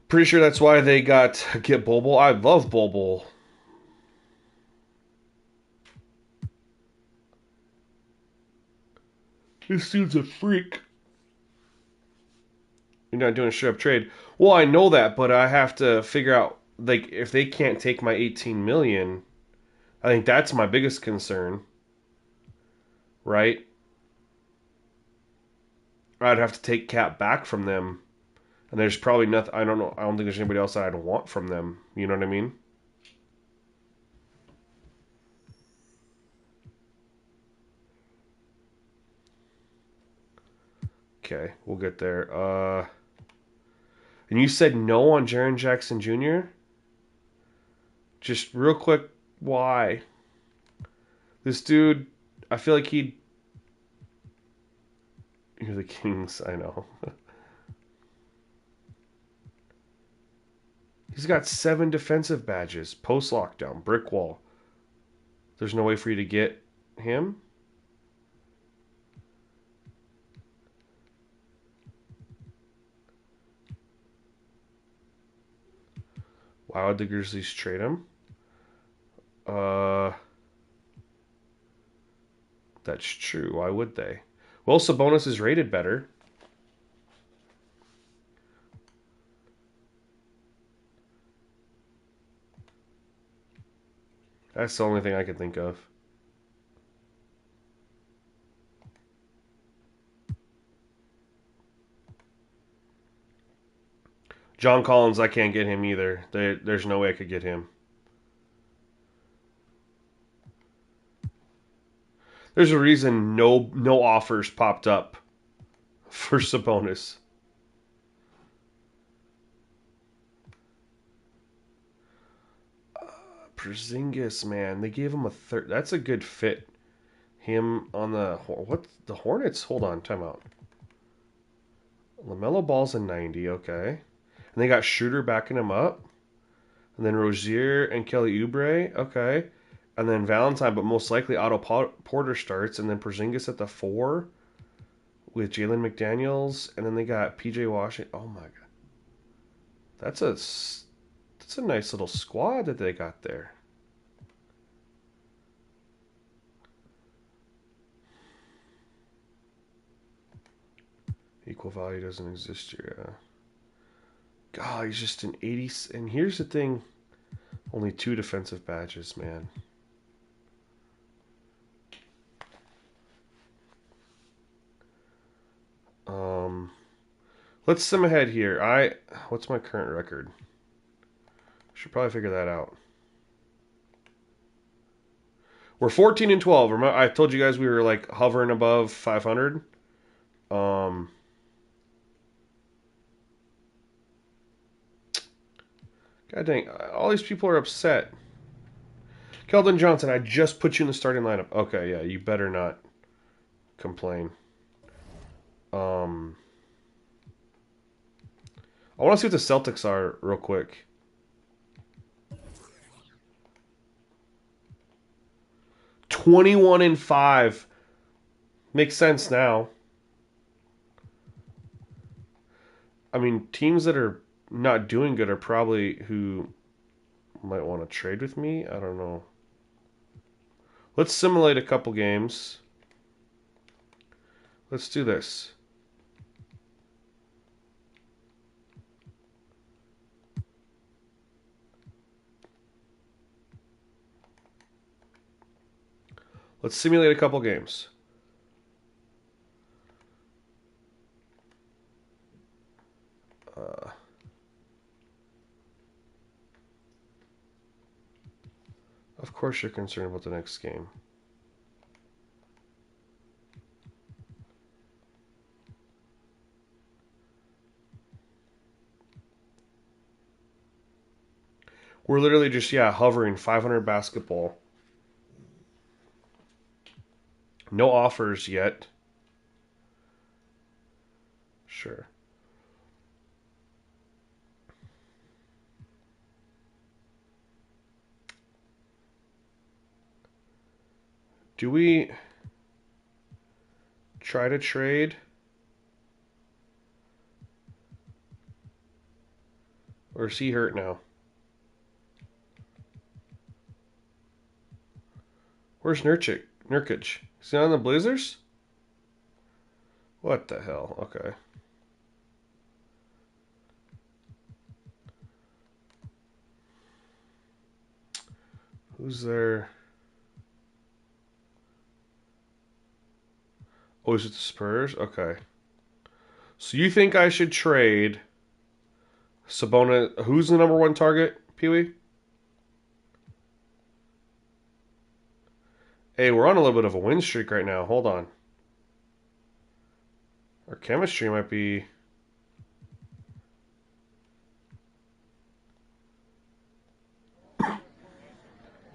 Pretty sure that's why they get Bol Bol. I love Bol Bol. This dude's a freak. You're not doing a straight up trade. Well, I know that, but I have to figure out, like, if they can't take my $18 million, I think that's my biggest concern. Right? I'd have to take Cap back from them. And there's probably nothing, I don't know, I don't think there's anybody else that I'd want from them. You know what I mean? Okay, we'll get there. And you said no on Jaren Jackson Jr.? Just real quick, why? This dude, I feel like You're the Kings, I know. He's got 7 defensive badges. Post-lockdown, brick wall. There's no way for you to get him? Why would the Grizzlies trade him? That's true. Why would they? Well, Sabonis is rated better. That's the only thing I can think of. John Collins, I can't get him either. There's no way I could get him. There's a reason no offers popped up for Sabonis. Porzingis, man, they gave him a third. That's a good fit. Him on the Hornets? Hold on, timeout. LaMelo Ball's a 90, okay. And they got Schroeder backing him up. And then Rozier and Kelly Oubre, okay. And then Valentine, but most likely Otto Porter starts. And then Porzingis at the 4 with Jalen McDaniels. And then they got PJ Washington. Oh, my God. That's a nice little squad that they got there. Equal value doesn't exist here. God, he's just an 80. And here's the thing. Only 2 defensive badges, man. Let's sim ahead here. What's my current record? Should probably figure that out. We're 14 and 12. Remember, I told you guys we were like hovering above 500. God dang, all these people are upset. Keldon Johnson, I just put you in the starting lineup. Okay, yeah, you better not complain. I want to see what the Celtics are real quick. $21-5. Makes sense now. I mean, teams that are not doing good are probably who might want to trade with me. I don't know. Let's simulate a couple games. Let's do this. Let's simulate a couple games. Of course you're concerned about the next game. We're literally just, hovering 500 basketball. No offers yet. Sure. Do we try to trade? Or is he hurt now? Where's Nurkic? Is he on the Blazers? What the hell? Okay. Who's there? Oh, is it the Spurs? Okay. So you think I should trade Sabonis? Who's the number 1 target, Pee-wee? Hey, we're on a little bit of a win streak right now. Hold on. Our chemistry might be...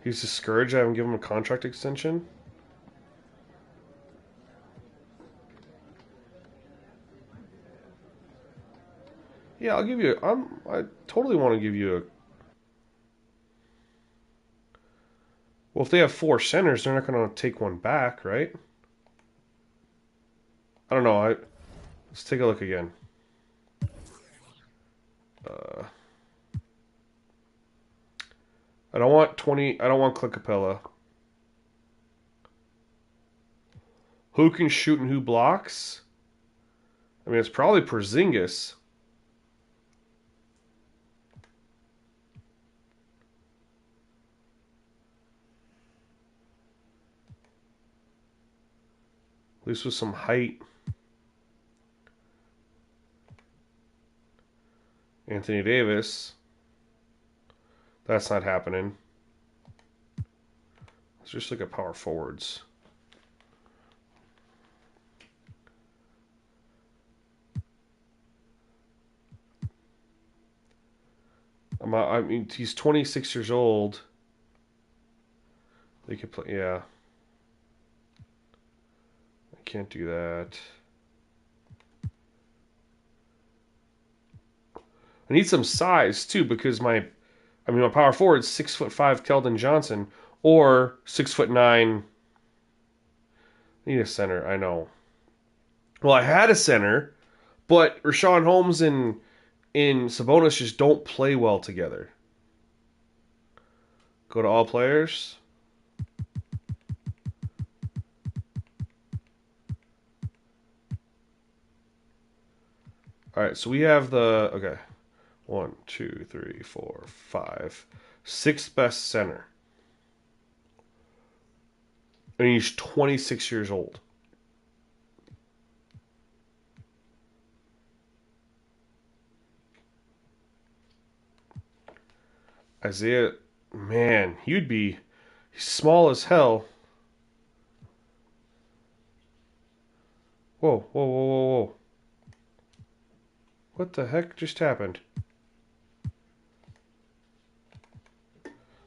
He's discouraged I haven't given him a contract extension. Yeah, I'll give you... I totally want to give you a... Well, if they have 4 centers, they're not going to take one back, right? I don't know. Let's take a look again. I don't want 20... I don't want Clint Capella. Who can shoot and who blocks? I mean, it's probably Porzingis. At least with some height. Anthony Davis. That's not happening. Let's just look at power forwards. I mean, he's 26 years old. They could play, yeah. I can't do that. I need some size too because my power forward is 6'5" Keldon Johnson or 6'9". I need a center. I know. Well, I had a center, but Rashawn Holmes and Sabonis just don't play well together. Go to all players. All right, so we have the okay. 1, 2, 3, 4, 5. 6th best center. And he's 26 years old. Isaiah, man, he's small as hell. Whoa, whoa, whoa, whoa, whoa. What the heck just happened?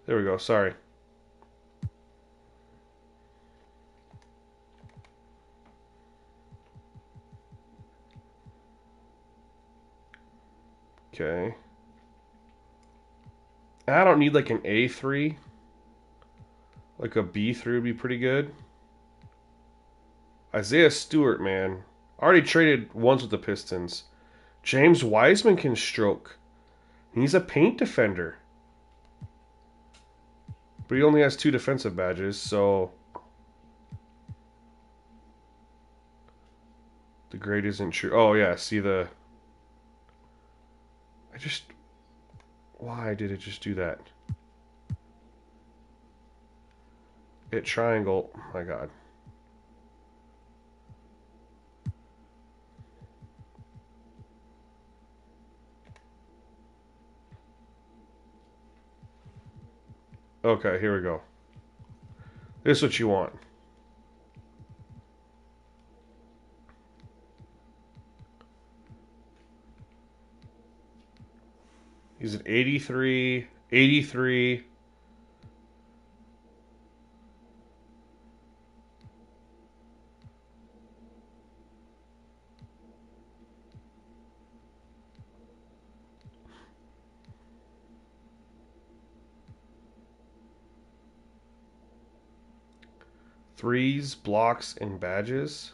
There we go, sorry. Okay. I don't need like an A3. Like a B3 would be pretty good. Isaiah Stewart, man. Already traded once with the Pistons. James Wiseman can stroke. He's a paint defender. But he only has 2 defensive badges, so... The grade isn't true. Oh, yeah, see the... Why did it just do that? Hit triangle. Oh my God. Okay, here we go. This is what you want. He's an 83, 83. Threes, blocks, and badges.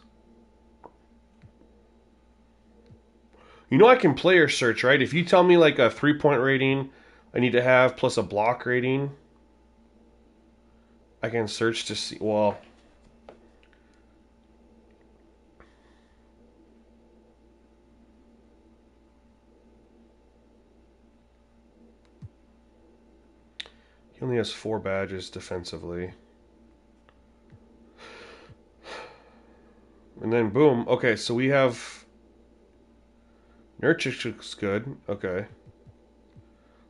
You know I can player search, right? If you tell me like a 3-point rating I need to have plus a block rating, I can search to see, well... He only has 4 badges defensively. And then boom. Okay, so we have... Nurkic looks good. Okay.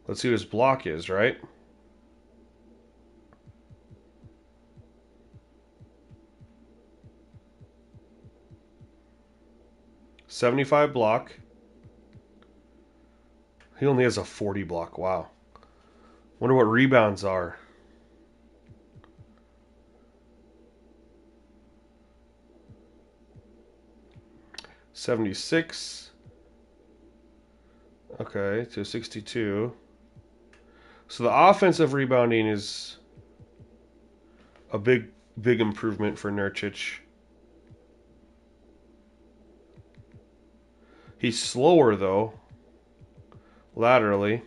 Let's see what his block is, right? 75 block. He only has a 40 block. Wow. Wonder what rebounds are. $76. Okay, to 62. So the offensive rebounding is a big improvement for Nurkic. He's slower, though, laterally.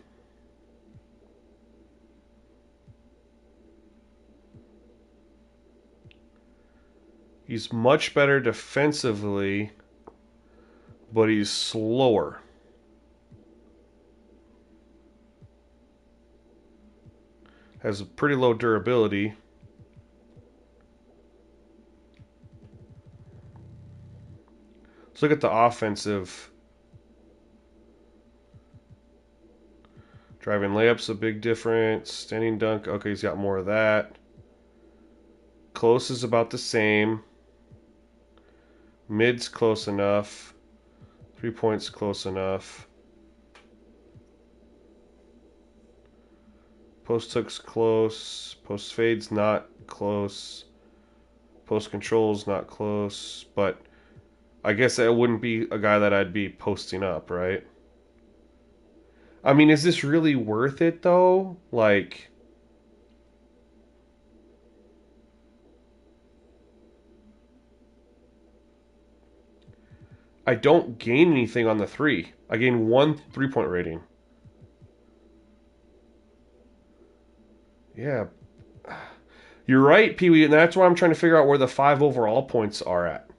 He's much better defensively, but he's slower. Has a pretty low durability. Let's look at the offensive. Driving layups, a big difference. Standing dunk, okay, he's got more of that. Close is about the same. Mid's close enough. 3 points close enough. Post hook's close. Post fade's not close. Post control's not close. But I guess that wouldn't be a guy that I'd be posting up, right? I mean, is this really worth it, though? Like, I don't gain anything on the 3. I gain 1 3-point rating. Yeah. You're right, Pee-wee, and that's why I'm trying to figure out where the 5 overall points are at.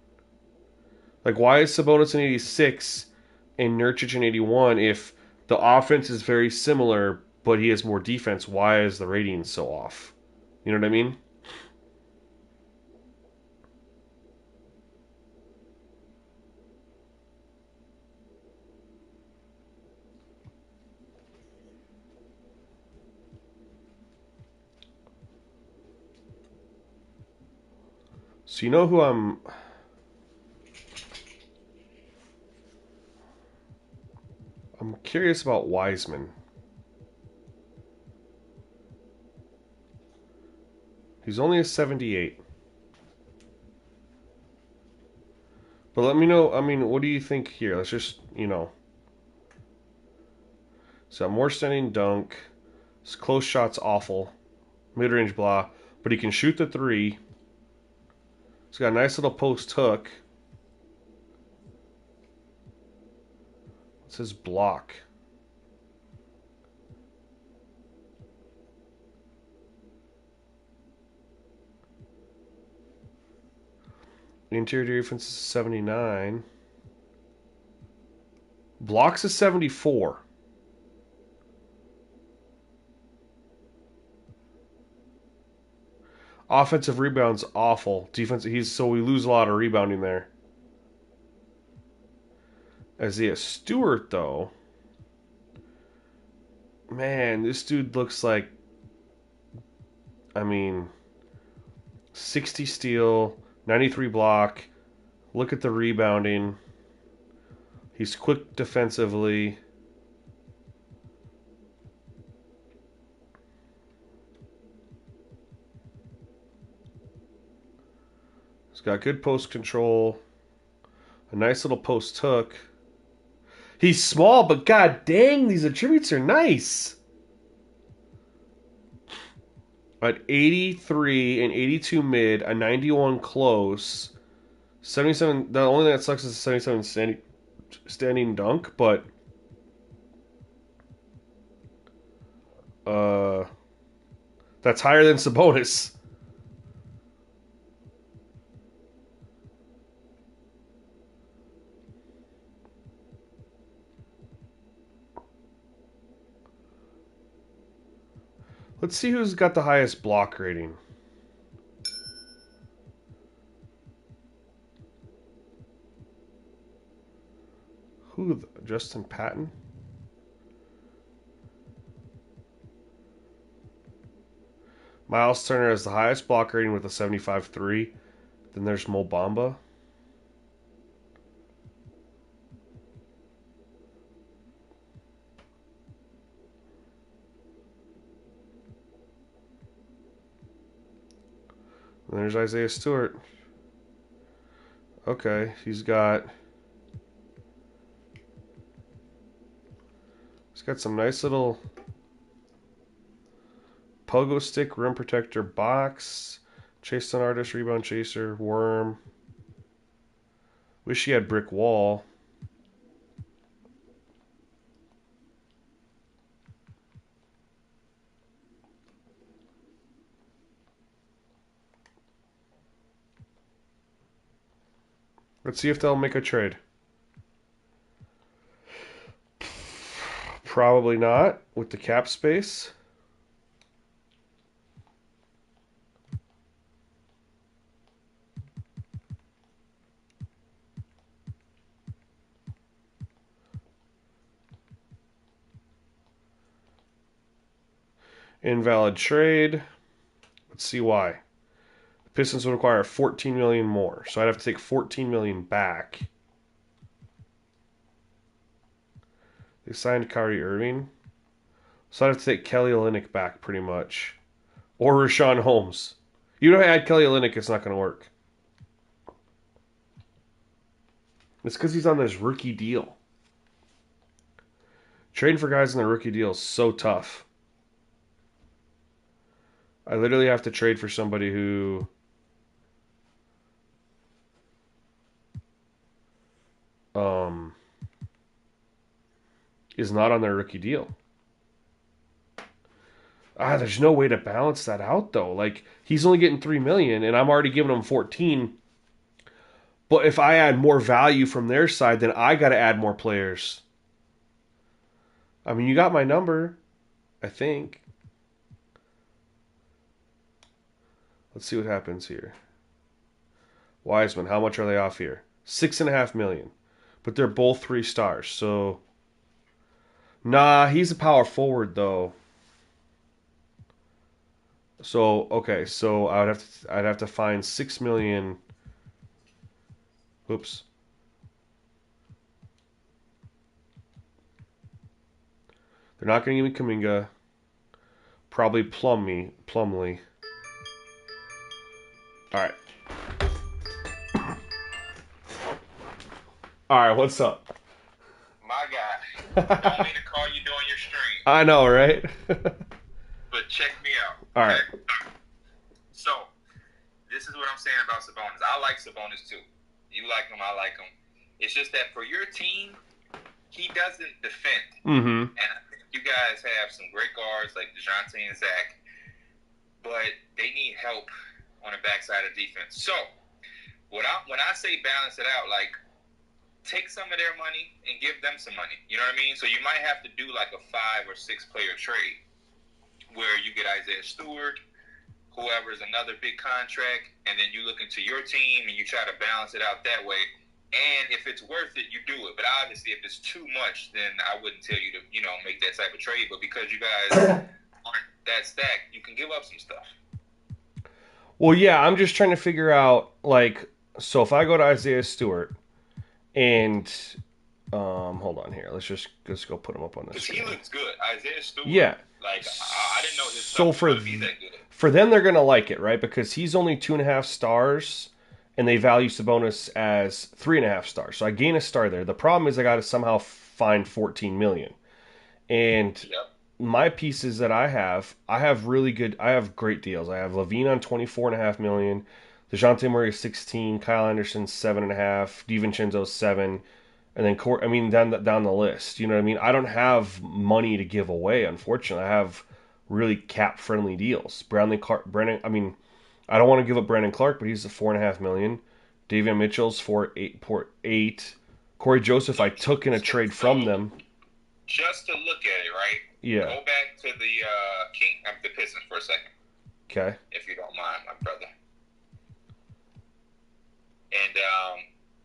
Like, why is Sabonis in 86 and Nurkic in 81 if the offense is very similar, but he has more defense? Why is the rating so off? You know what I mean? So you know who I'm curious about? Wiseman. He's only a 78. But let me know, I mean, what do you think here? Let's just, So more standing dunk. His close shot's awful. Mid-range blah. But he can shoot the 3. He's got a nice little post hook. What's his block? Interior defense is 79. Blocks is 74. Offensive rebounds awful. Defense, so we lose a lot of rebounding there. Isaiah Stewart, though, man, this dude looks like, 60 steal, 93 block. Look at the rebounding. He's quick defensively. He's got good post control. A nice little post hook. He's small, but god dang, these attributes are nice. At 83 and 82 mid, a 91 close, 77. The only thing that sucks is a 77 standing dunk, but that's higher than Sabonis. Let's see who's got the highest block rating. Justin Patton? Miles Turner has the highest block rating with a 75.3. Then there's Mo Bamba. And there's Isaiah Stewart. Okay, he's got some nice little pogo stick, rim protector, box, chase on artist, rebound chaser, worm. Wish he had brick wall. Let's see if they'll make a trade. Probably not with the cap space. Invalid trade. Let's see why. The Pistons would require 14 million more, so I'd have to take 14 million back. They signed Kyrie Irving, so I'd have to take Kelly Olynyk back pretty much, or Rashawn Holmes. You know, I add Kelly Olynyk, it's not going to work. It's because he's on this rookie deal. Trading for guys on the rookie deal is so tough. I literally have to trade for somebody who is not on their rookie deal. There's no way to balance that out though. Like, he's only getting $3 million and I'm already giving him 14. But if I add more value from their side, then I got to add more players. I mean, you got my number, I think. Let's see what happens here. Wiseman, how much are they off here? $6.5 million. But they're both 3 stars, so nah, he's a power forward though. So okay, so I'd have to find 6 million. Oops. They're not going to give me Kuminga. Probably Plumlee. All right. All right, what's up? My guy. Don't mean to call you during your stream. I know, right? But check me out. All right. Okay? So, this is what I'm saying about Sabonis. I like Sabonis too. You like him, I like him. It's just that for your team, he doesn't defend. Mm-hmm. And I think you guys have some great guards like DeJounte and Zach, but they need help on the backside of defense. So, when I say balance it out, like, take some of their money and give them some money. You know what I mean? So you might have to do like a 5 or 6 player trade where you get Isaiah Stewart, whoever is another big contract, and then you look into your team and you try to balance it out that way. And if it's worth it, you do it. But obviously, if it's too much, then I wouldn't tell you to, make that type of trade. But because you guys aren't that stacked, you can give up some stuff. Well, yeah, I'm just trying to figure out, like, so if I go to Isaiah Stewart, and hold on here. Let's go put him up on this. Because he looks good, Isaiah Stewart. Yeah. Like I didn't know his so stuff was gonna be that good. For them, they're gonna like it, right? Because he's only 2.5 stars, and they value Sabonis as 3.5 stars. So I gain a star there. The problem is I got to somehow find 14 million, and my pieces that I have great deals. I have Levine on 24.5 million. DeJounte Murray 16, Kyle Anderson 7.5, DiVincenzo 7, and then down the list. You know what I mean? I don't have money to give away, unfortunately. I have really cap friendly deals. Brandon Clark, I don't want to give up Brandon Clark, but he's at 4.5 million. Davion Mitchell's 4.8. Corey Joseph, I took in a trade from them. Just to look at it, right? Yeah. Go back to the Pistons for a second. Okay. If you don't mind, my brother. And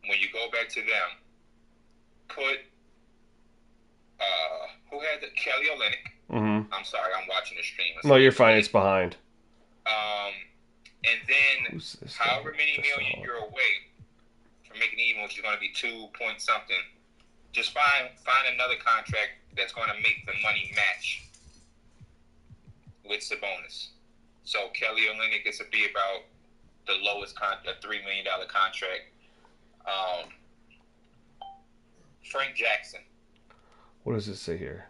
when you go back to them, put who had Kelly Olynyk. Mm-hmm. I'm sorry, I'm watching the stream. No, you're fine. It's behind. And then however many million you're away from making even, which is going to be 2 point something. Just find another contract that's going to make the money match with Sabonis. So Kelly Olynyk gets to be about the lowest a $3 million contract. Frank Jackson. What does it say here?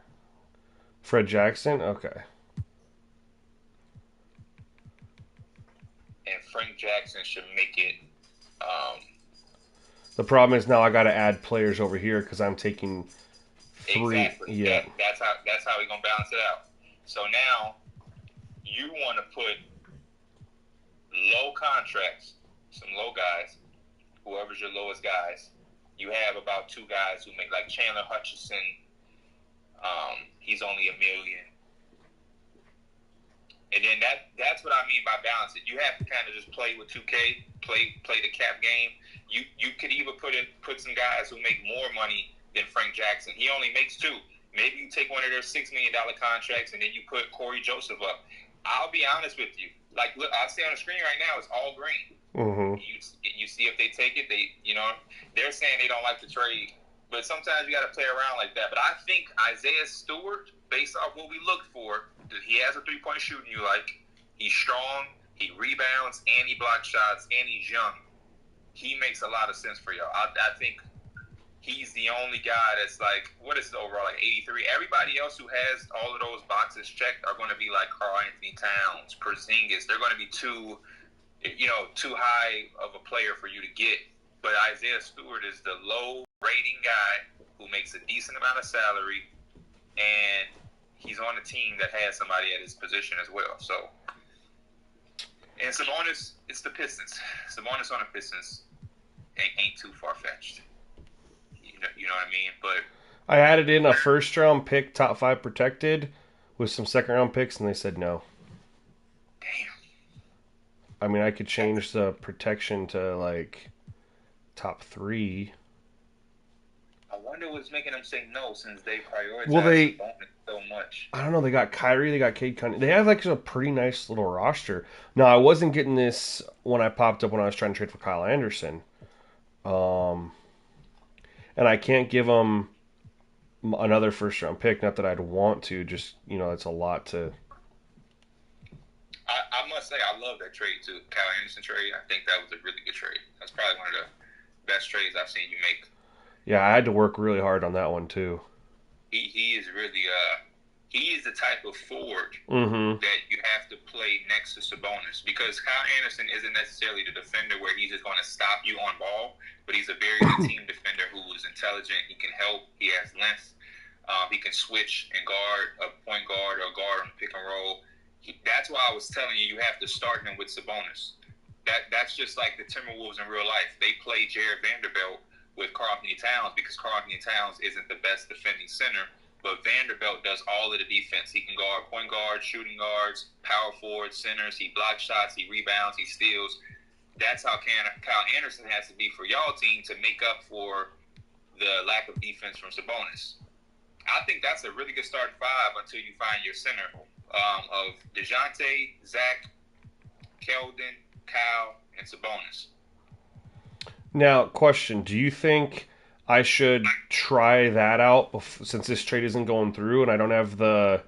Fred Jackson? Okay. And Frank Jackson should make it. The problem is now I got to add players over here because I'm taking 3. Exactly. Yeah. That's how we're gonna balance it out. So now you want to put low contracts, some low guys, whoever's your lowest guys. You have about 2 guys who make, like Chandler Hutchison. He's only $1 million. And then that's what I mean by balance it. You have to kind of just play with 2K, play the cap game. You could even put some guys who make more money than Frank Jackson. He only makes 2. Maybe you take one of their $6 million contracts and then you put Corey Joseph up. I'll be honest with you. Like, look, I see on the screen right now, it's all green. Mm-hmm. You see if they take it, they're saying they don't like the trade. But sometimes you got to play around like that. But I think Isaiah Stewart, based off what we looked for, he has a 3-point shooting you like. He's strong, he rebounds, and he blocks shots, and he's young. He makes a lot of sense for y'all. I think he's the only guy that's like, what is the overall, like 83? Everybody else who has all of those boxes checked are going to be like Karl Anthony Towns, Porzingis. They're going to be too high of a player for you to get. But Isaiah Stewart is the low rating guy who makes a decent amount of salary, and he's on a team that has somebody at his position as well. So, and Sabonis, it's the Pistons. Sabonis on the Pistons ain't too far-fetched. You know what I mean? But I added in a first-round pick, top 5 protected, with some second-round picks, and they said no. Damn. I mean, I could change the protection to, like, top 3. I wonder what's making them say no since they prioritize Sabonis so much. I don't know. They got Kyrie. They got Cade Cunningham. They have like a pretty nice little roster. Now, I wasn't getting this when I popped up when I was trying to trade for Kyle Anderson. And I can't give them another first-round pick. Not that I'd want to. Just, it's a lot to... I must say, I love that trade, too. Kyle Anderson trade. I think that was a really good trade. That's probably one of the best trades I've seen you make. Yeah, I had to work really hard on that one, too. He is really he is the type of forward Mm-hmm. that you have to play next to Sabonis, because Kyle Anderson isn't necessarily the defender where he's just going to stop you on ball, but he's a very good team defender who is intelligent. He can help. He has length. He can switch and guard a point guard or a guard on the pick and roll. That's why I was telling you have to start him with Sabonis. That's just like the Timberwolves in real life. They play Jared Vanderbilt with Karl Anthony Towns because Karl Anthony Towns isn't the best defending center, but Vanderbilt does all of the defense. He can guard point guards, shooting guards, power forwards, centers. He blocks shots, he rebounds, he steals. That's how Kyle Anderson has to be for y'all team to make up for the lack of defense from Sabonis. I think that's a really good starting 5 until you find your center of DeJounte, Zach, Keldon, Kyle, and Sabonis. Now, question. Do you think I should try that out since this trade isn't going through and I don't have the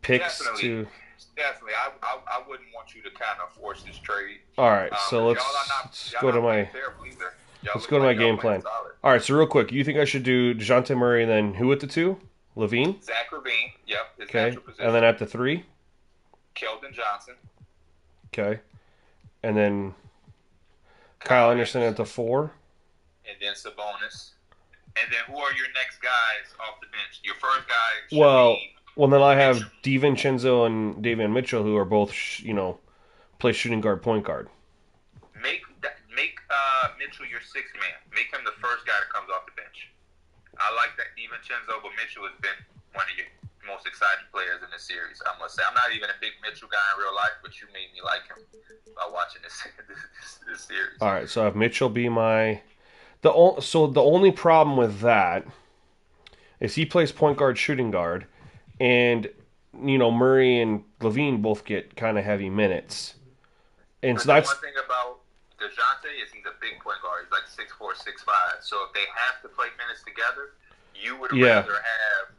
picks to... Definitely. I wouldn't want you to kind of force this trade. All right, so let's go to my game plan. All right, so real quick, you think I should do DeJounte Murray and then who at the 2? LaVine? Zach LaVine, yep. Okay, and then at the 3? Keldon Johnson. Okay, and then... Kyle Anderson at the 4. And then Sabonis. And then who are your next guys off the bench? Your first guy should Well, then I have DiVincenzo and Davion Mitchell, who are both, play shooting guard, point guard. Make Mitchell your 6th man. Make him the first guy that comes off the bench. I like that DiVincenzo, but Mitchell has been one of your most exciting players in this series, I must say. I'm not even a big Mitchell guy in real life, but you made me like him by watching this series. All right, so I have Mitchell be my... So the only problem with that is he plays point guard, shooting guard, and, Murray and LaVine both get kind of heavy minutes. And so that's... One thing about DeJounte is he's a big point guard. He's like 6'4", 6'5". So if they have to play minutes together, you would rather have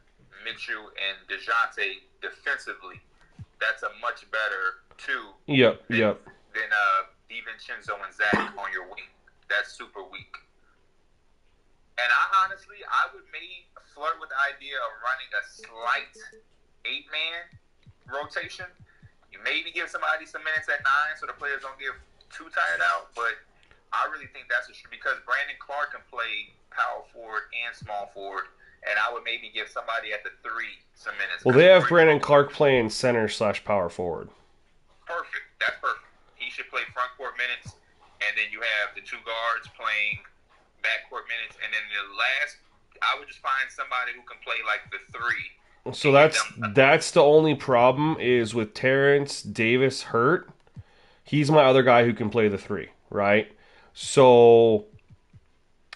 Mitchell and DeJounte defensively. That's a much better 2 than DiVincenzo and Zach on your wing. That's super weak. And I would maybe flirt with the idea of running a slight 8-man rotation. You maybe give somebody some minutes at 9 so the players don't get too tired out. But I really think that's because Brandon Clark can play power forward and small forward. And I would maybe give somebody at the 3 some minutes. Well, they have Brandon Clark playing center/power forward. Perfect. That's perfect. He should play front court minutes. And then you have the 2 guards playing backcourt minutes. And then the last, I would just find somebody who can play like the 3. So that's the only problem is with Terrence Davis hurt. He's my other guy who can play the 3, right? So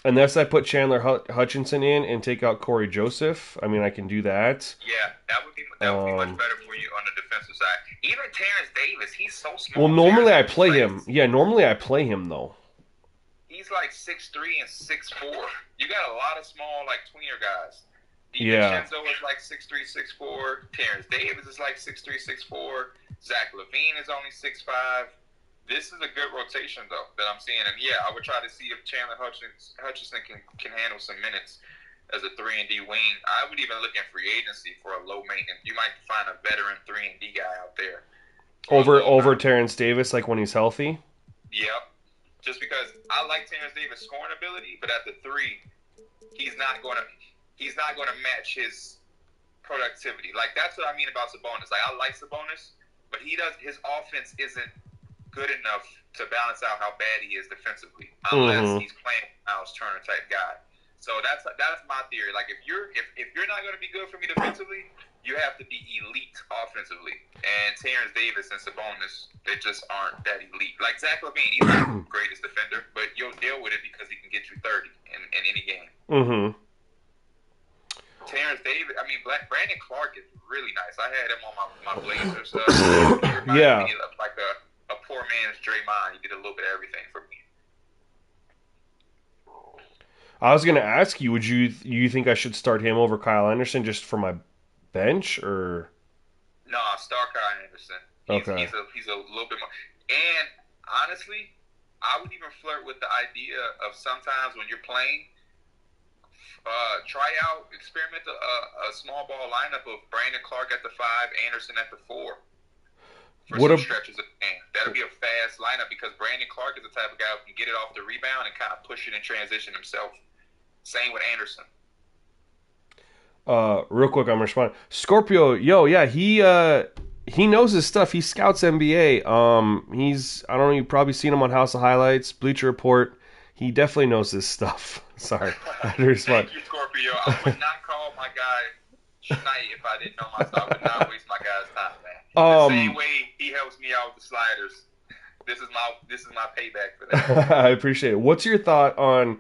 unless I put Chandler Hutchinson in and take out Corey Joseph, I mean, I can do that. Yeah, that would be much better for you on the defensive side. Even Terrence Davis, he's so small. Well, normally I play him. Yeah, normally I play him, though. He's like 6'3" and 6'4". You got a lot of small, like, tweener guys. Yeah. DiVincenzo is like 6'3", 6'4". Terrence Davis is like 6'3", 6'4". Zach LaVine is only 6'5". This is a good rotation, though, that I'm seeing. And, yeah, I would try to see if Chandler Hutchinson can handle some minutes as a 3-and-D wing. I would even look in free agency for a low maintenance. You might find a veteran 3-and-D guy out there. Over Terrence Davis, like when he's healthy? Yep. Just because I like Terrence Davis' scoring ability, but at the 3, he's not going to match his productivity. Like, that's what I mean about Sabonis. Like, I like Sabonis, but his offense isn't good enough to balance out how bad he is defensively, unless he's playing Miles Turner type guy. So that's my theory. Like, if you're not going to be good for me defensively, you have to be elite offensively. And Terrence Davis and Sabonis, they just aren't that elite. Like Zach LaVine, he's not the greatest defender, but you'll deal with it because he can get you 30 in any game. Mm-hmm. Terrence Davis, Brandon Clark is really nice. I had him on my Blazers. Yeah. Like a poor man's Draymond. He did a little bit of everything for me. I was going to ask you, you think I should start him over Kyle Anderson just for my bench, or? No, start Kyle Anderson. He's a little bit more. And honestly, I would even flirt with the idea of sometimes when you're playing, experiment a small ball lineup of Brandon Clark at the 5, Anderson at the 4. For some stretches of the game. That'll be a fast lineup because Brandon Clark is the type of guy who can get it off the rebound and kind of push it in transition himself. Same with Anderson. Real quick, I'm responding. Scorpio, he knows his stuff. He scouts NBA. I don't know, you've probably seen him on House of Highlights, Bleacher Report. He definitely knows his stuff. Sorry, I had to respond. Thank you, Scorpio. I would not call my guy Schneid if I didn't know my stuff. I would not waste my guy's time, man. The same way he helps me out with the sliders. This is my payback for that. I appreciate it. What's your thought on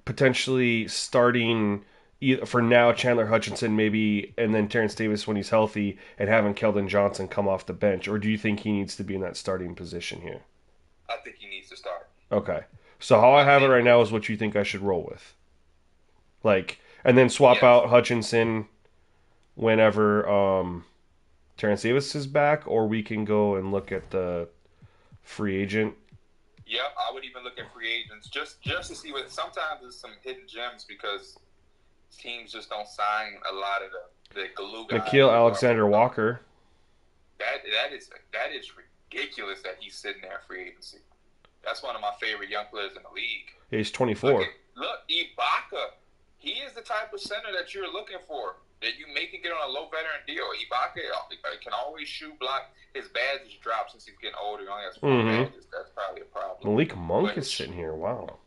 potentially starting for now Chandler Hutchinson maybe, and then Terrence Davis when he's healthy, and having Keldon Johnson come off the bench, or do you think he needs to be in that starting position here? I think he needs to start. Okay, so how I have it right now is what you think I should roll with, like, and then swap out Hutchinson whenever Terrence Davis is back, or we can go and look at the free agent. Yeah, I would even look at free agents just to see what. Sometimes there's some hidden gems because teams just don't sign a lot of the glue guys. Nickeil Alexander-Walker. That is ridiculous that he's sitting there free agency. That's one of my favorite young players in the league. He's 24. Look, Ibaka. He is the type of center that you're looking for. That you may can get on a low veteran deal. Ibaka can always shoot, block. His badges drop since he's getting older. He only has 4 badges. That's probably a problem. Malik Monk is sitting here. Wow.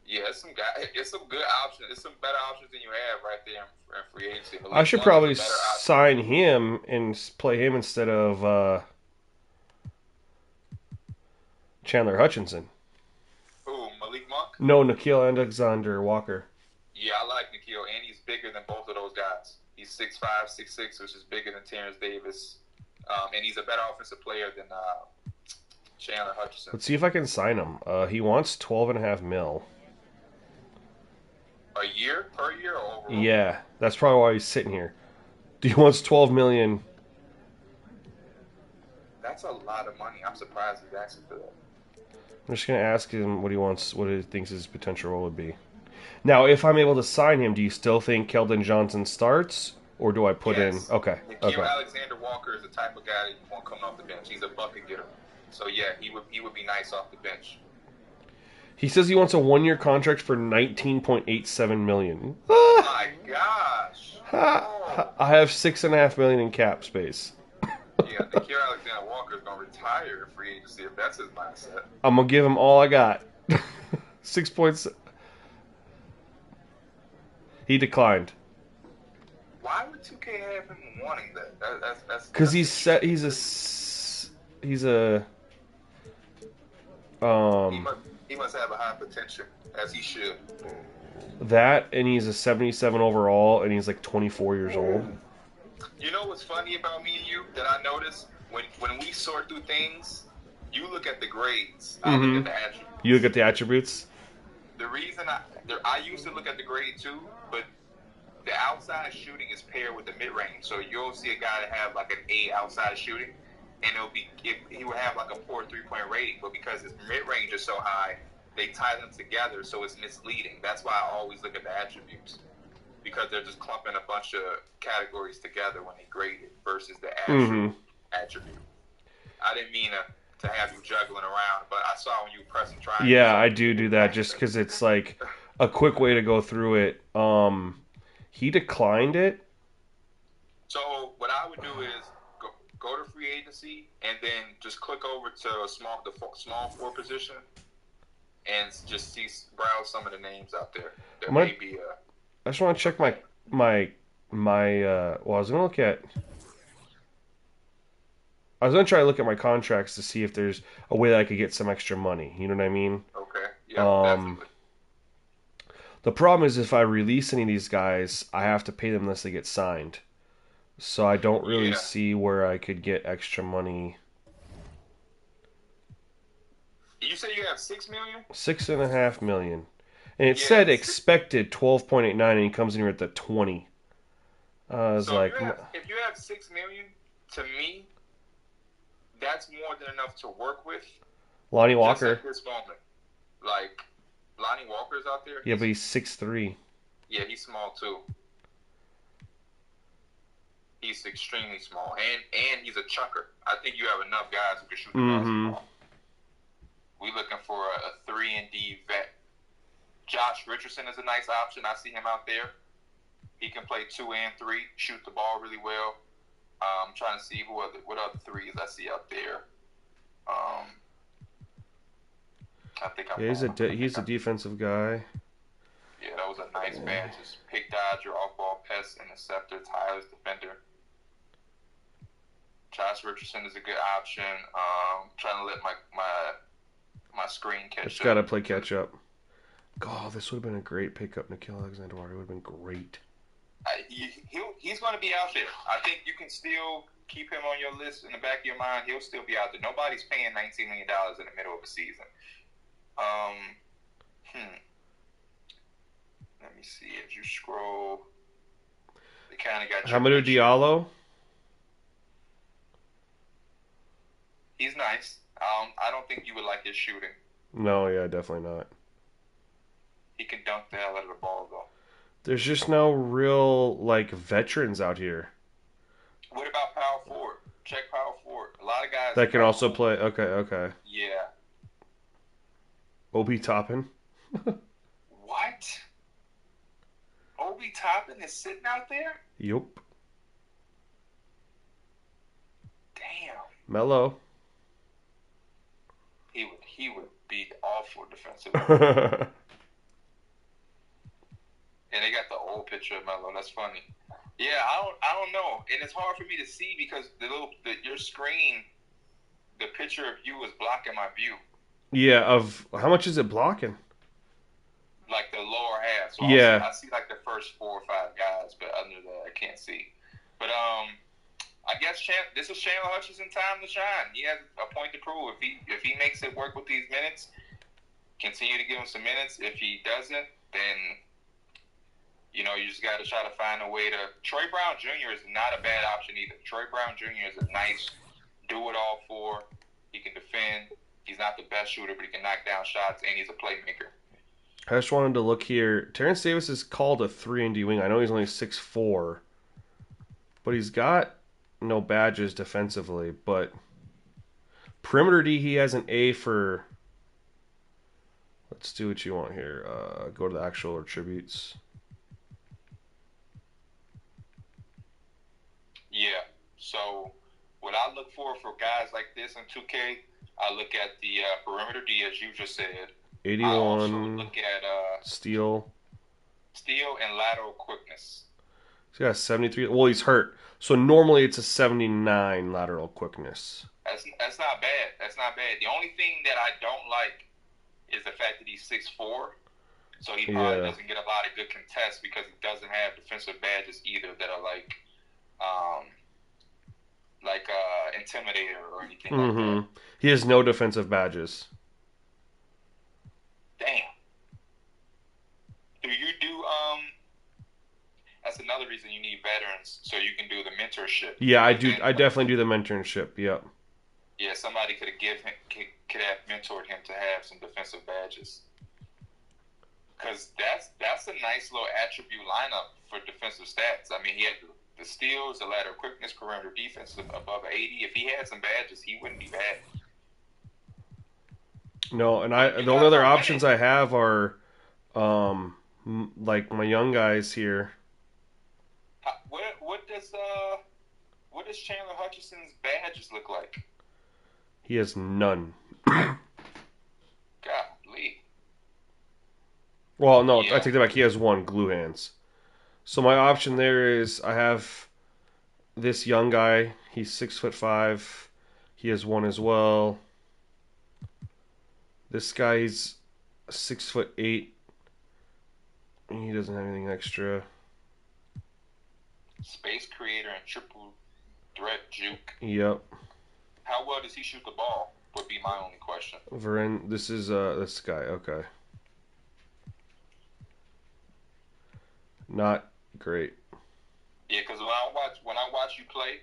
Yeah, it's some good options. It's some better options than you have right there in free agency. I should probably sign him and play him instead of Chandler Hutchinson. Who, Malik Monk? No, Nickeil Alexander-Walker. Yeah, I like Nickeil, and he's bigger than both of those guys. He's 6'5", 6'6", which is bigger than Terrence Davis. And he's a better offensive player than Chandler Hutchinson. Let's see if I can sign him. He wants $12.5 million. A year? Per year or overall? Yeah, that's probably why he's sitting here. He wants $12 million. That's a lot of money. I'm surprised he's asking for that. I'm just going to ask him what he wants, what he thinks his potential role would be. Now, if I'm able to sign him, do you still think Keldon Johnson starts, or do I put in? Okay. Nikhil Alexander Walker is the type of guy that you want coming off the bench. He's a bucket getter. So yeah, he would be nice off the bench. He says he wants a 1-year contract for $19.87 million. Oh my gosh! I have $6.5 million in cap space. Yeah, Nikhil Alexander Walker is gonna retire in free agency if that's his mindset. I'm gonna give him all I got. 6 points. He declined. Why would 2K have him wanting that? That's because he's a he must have a high potential, as he should. That, and he's a 77 overall, and he's like 24 years old. You know what's funny about me and you that I notice when we sort through things, you look at the grades, I look at the attributes. You look at the attributes. The reason I used to look at the grade too, but the outside shooting is paired with the mid range. So you'll see a guy that have like an A outside shooting, and he will have like a poor 3-point rating, but because his mid range is so high, they tie them together, so it's misleading. That's why I always look at the attributes, because they're just clumping a bunch of categories together when they grade it versus the actual attribute. I didn't mean to have you juggling around, but I saw when you were pressing triangle. Yeah, I do that just because it's like a quick way to go through it. He declined it. So what I would do is go to free agency and then just click over to the small forward position and just browse some of the names out there. There may be I just want to check my well, I was going to try to look at my contracts to see if there's a way that I could get some extra money. You know what I mean? Okay. Yeah, definitely. The problem is if I release any of these guys, I have to pay them unless they get signed. So I don't really see where I could get extra money. You say you have $6 million? $6.5 million. And it said expected 12.89, and he comes in here at the 20. I was so like, if you have $6 million, to me, that's more than enough to work with. Lonnie Walker. Just at this moment. Like, Lonnie Walker's out there. Yeah, but he's 6'3". Yeah, he's small too. He's extremely small, and he's a chucker. I think you have enough guys who can shoot the basketball. We're looking for a 3-and-D vet. Josh Richardson is a nice option. I see him out there. He can play 2 and 3, shoot the ball really well. I'm trying to see what other threes I see out there. I think he's a defensive guy. Yeah, that was a nice badges. Pick dodger, off-ball pest, interceptor, tireless defender. Josh Richardson is a good option. Trying to let my screen catch up. It's got to play catch up. God, this would have been a great pickup. Nikhil Alexander Walker would have been great. He's going to be out there. I think you can still keep him on your list in the back of your mind. He'll still be out there. Nobody's paying $19 million in the middle of a season. Let me see. If you scroll, they kind of got. Hamidou Diallo. He's nice. I don't think you would like his shooting. No, yeah, definitely not. He can dunk the hell out of the ball, though. There's just no real veterans out here. What about power forward? Check power forward. A lot of guys that can also play. Okay. Yeah. Obi Toppin. What? Obi Toppin is sitting out there? Yup. Damn. Melo. He would be awful defensive. And they got the old picture of Melo. That's funny. Yeah, I don't know, and it's hard for me to see because your screen, the picture of you is blocking my view. Yeah, of how much is it blocking? Like the lower half. So I see like the first 4 or 5 guys, but under that I can't see. But I guess this is Chandler Hutchinson time to shine. He has a point to prove. If he makes it work with these minutes, continue to give him some minutes. If he doesn't, then you just got to try to find a way to. Troy Brown Jr. is not a bad option either. Troy Brown Jr. is a nice do it all for. He can defend. He's not the best shooter, but he can knock down shots, and he's a playmaker. I just wanted to look here. Terrence Davis is called a 3-and-D wing. I know he's only 6'4", but he's got no badges defensively. But perimeter D, he has an A for. Let's do what you want here. Go to the actual attributes. Yeah. So what I look for guys like this in 2K, I look at the perimeter D, as you just said. 81. I also look at steal and lateral quickness. So he got 73. Well, he's hurt. So normally it's a 79 lateral quickness. That's not bad. That's not bad. The only thing that I don't like is the fact that he's 6'4", so he probably doesn't get a lot of good contests because he doesn't have defensive badges either that are like Intimidator or anything like that. He has no defensive badges. Damn. Do you do that's another reason you need veterans, so you can do the mentorship. Yeah, I do. I definitely do the mentorship. Yep. Yeah, somebody could have mentored him to have some defensive badges. Because that's a nice little attribute lineup for defensive stats. I mean, he had the steals, the lateral quickness, perimeter defense above 80. If he had some badges, he wouldn't be bad. No, and the only other options I have are like my young guys here. What does Chandler Hutchison's badges look like? He has none. Golly. Well, no, I take that back. He has one, glue hands. So my option there is I have this young guy. He's 6'5". He has one as well. This guy's 6'8". He doesn't have anything extra. Space creator and triple threat juke. Yep. How well does he shoot the ball? Would be my only question. Varen, this is this guy. Okay. Not great. Yeah, because when I watch you play,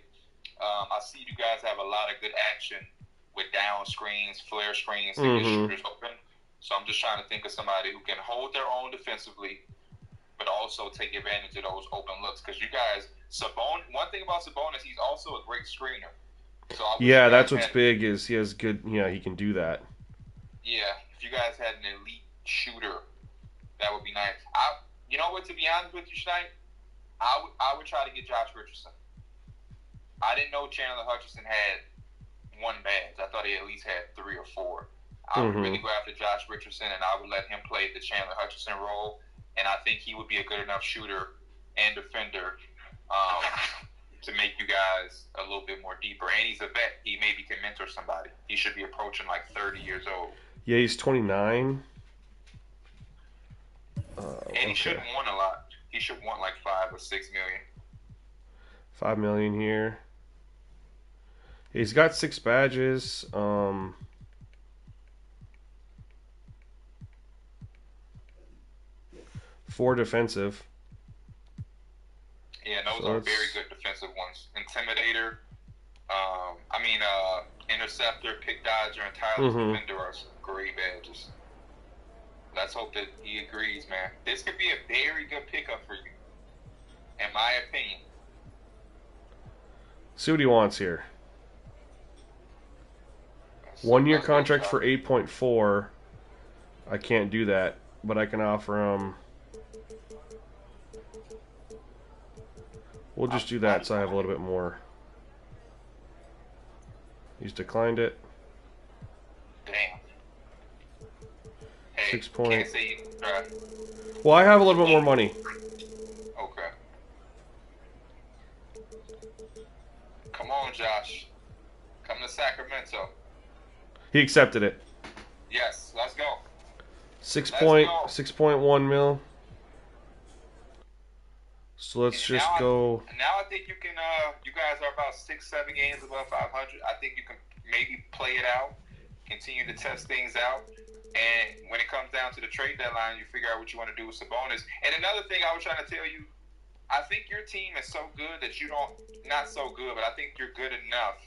I see you guys have a lot of good action with down screens, flare screens, to get shooters open. So I'm just trying to think of somebody who can hold their own defensively, but also take advantage of those open looks. Because you guys, one thing about Sabonis, he's also a great screener. So that's what's big is he has good. Yeah, he can do that. Yeah, if you guys had an elite shooter, that would be nice. You know what? To be honest with you, Schneid, I would try to get Josh Richardson. I didn't know Chandler Hutchison had one badge. I thought he at least had 3 or 4. I would really go after Josh Richardson, and I would let him play the Chandler Hutchison role. And I think he would be a good enough shooter and defender to make you guys a little bit more deeper. And he's a vet. He maybe can mentor somebody. He should be approaching like 30 years old. Yeah, he's 29. And he shouldn't want a lot. He should want like 5 or 6 million. 5 million here. He's got 6 badges. 4 defensive. Yeah, those are very good defensive ones. Intimidator, Interceptor, Pick Dodger, and Tyler's Defender are some great badges. Let's hope that he agrees, man. This could be a very good pickup for you, in my opinion. See what he wants here. 1-year contract for 8.4. I can't do that, but I can offer him. We'll just do that so I have a little bit more. He's declined it. Damn. Hey, 6 point. Can't say you can try. Well, I have a little bit more money. Okay. Come on, Josh. Come to Sacramento. He accepted it. Yes, let's go. 6.1 mil. So let's just go. Now I think you can. You guys are about 6-7 games above 500. I think you can maybe play it out, continue to test things out, and when it comes down to the trade deadline, you figure out what you want to do with Sabonis. And another thing I was trying to tell you, I think your team is so good that you don't. Not so good, but I think you're good enough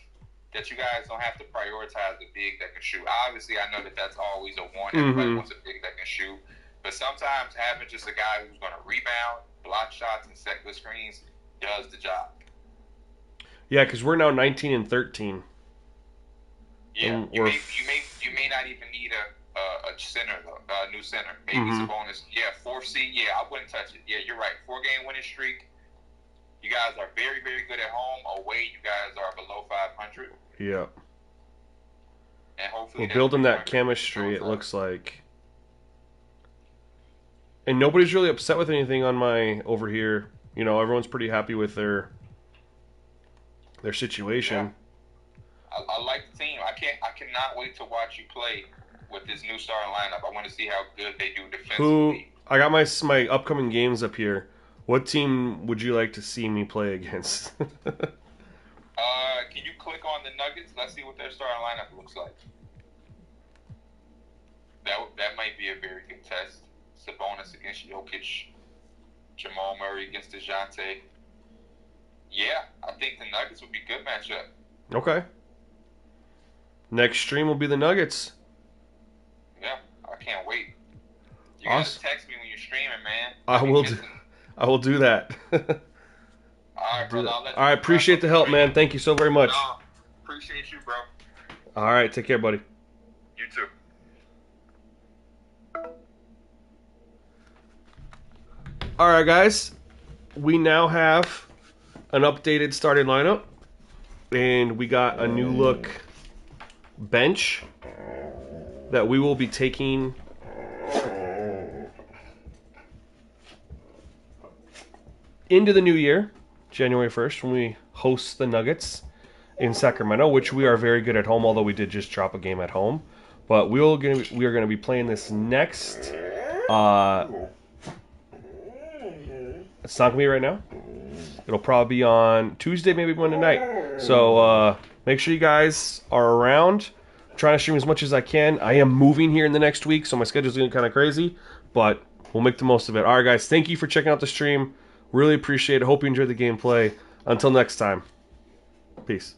that you guys don't have to prioritize the big that can shoot. Obviously, I know that that's always a want. Everybody wants a big that can shoot. But sometimes having just a guy who's going to rebound, block shots, and set good screens does the job. Yeah, because we're now 19 and 13. Yeah, you may not even need a center though, a new center. Maybe it's a bonus. Yeah, 4th seed. Yeah, I wouldn't touch it. Yeah, you're right. 4-game winning streak. You guys are very, very good at home. Away, you guys are below 500. Yeah. And hopefully we're building that chemistry, it looks like. And nobody's really upset with anything on my over here. You know, everyone's pretty happy with their situation. Yeah. I like the team. I cannot wait to watch you play with this new starting lineup. I want to see how good they do defensively. I got my upcoming games up here. What team would you like to see me play against? Can you click on the Nuggets? Let's see what their starting lineup looks like. That might be a very good test. Sabonis against Jokic. Jamal Murray against DeJounte. Yeah, I think the Nuggets would be a good matchup. Okay. Next stream will be the Nuggets. Yeah, I can't wait. You awesome. gotta text me when you're streaming, man. I will do that. All right, brother. All right, appreciate the help, man. Thank you so very much. No, appreciate you, bro. All right, take care, buddy. You too. All right, guys. We now have an updated starting lineup, and we got a new look bench that we will be taking into the new year, January 1st, when we host the Nuggets in Sacramento, which we are very good at home, although we did just drop a game at home. But we are going to be playing this next. It's not going to be right now. It'll probably be on Tuesday, maybe Monday night. So make sure you guys are around. I'm trying to stream as much as I can. I am moving here in the next week, so my schedule's getting kind of crazy. But we'll make the most of it. All right, guys. Thank you for checking out the stream. Really appreciate it. Hope you enjoyed the gameplay. Until next time. Peace.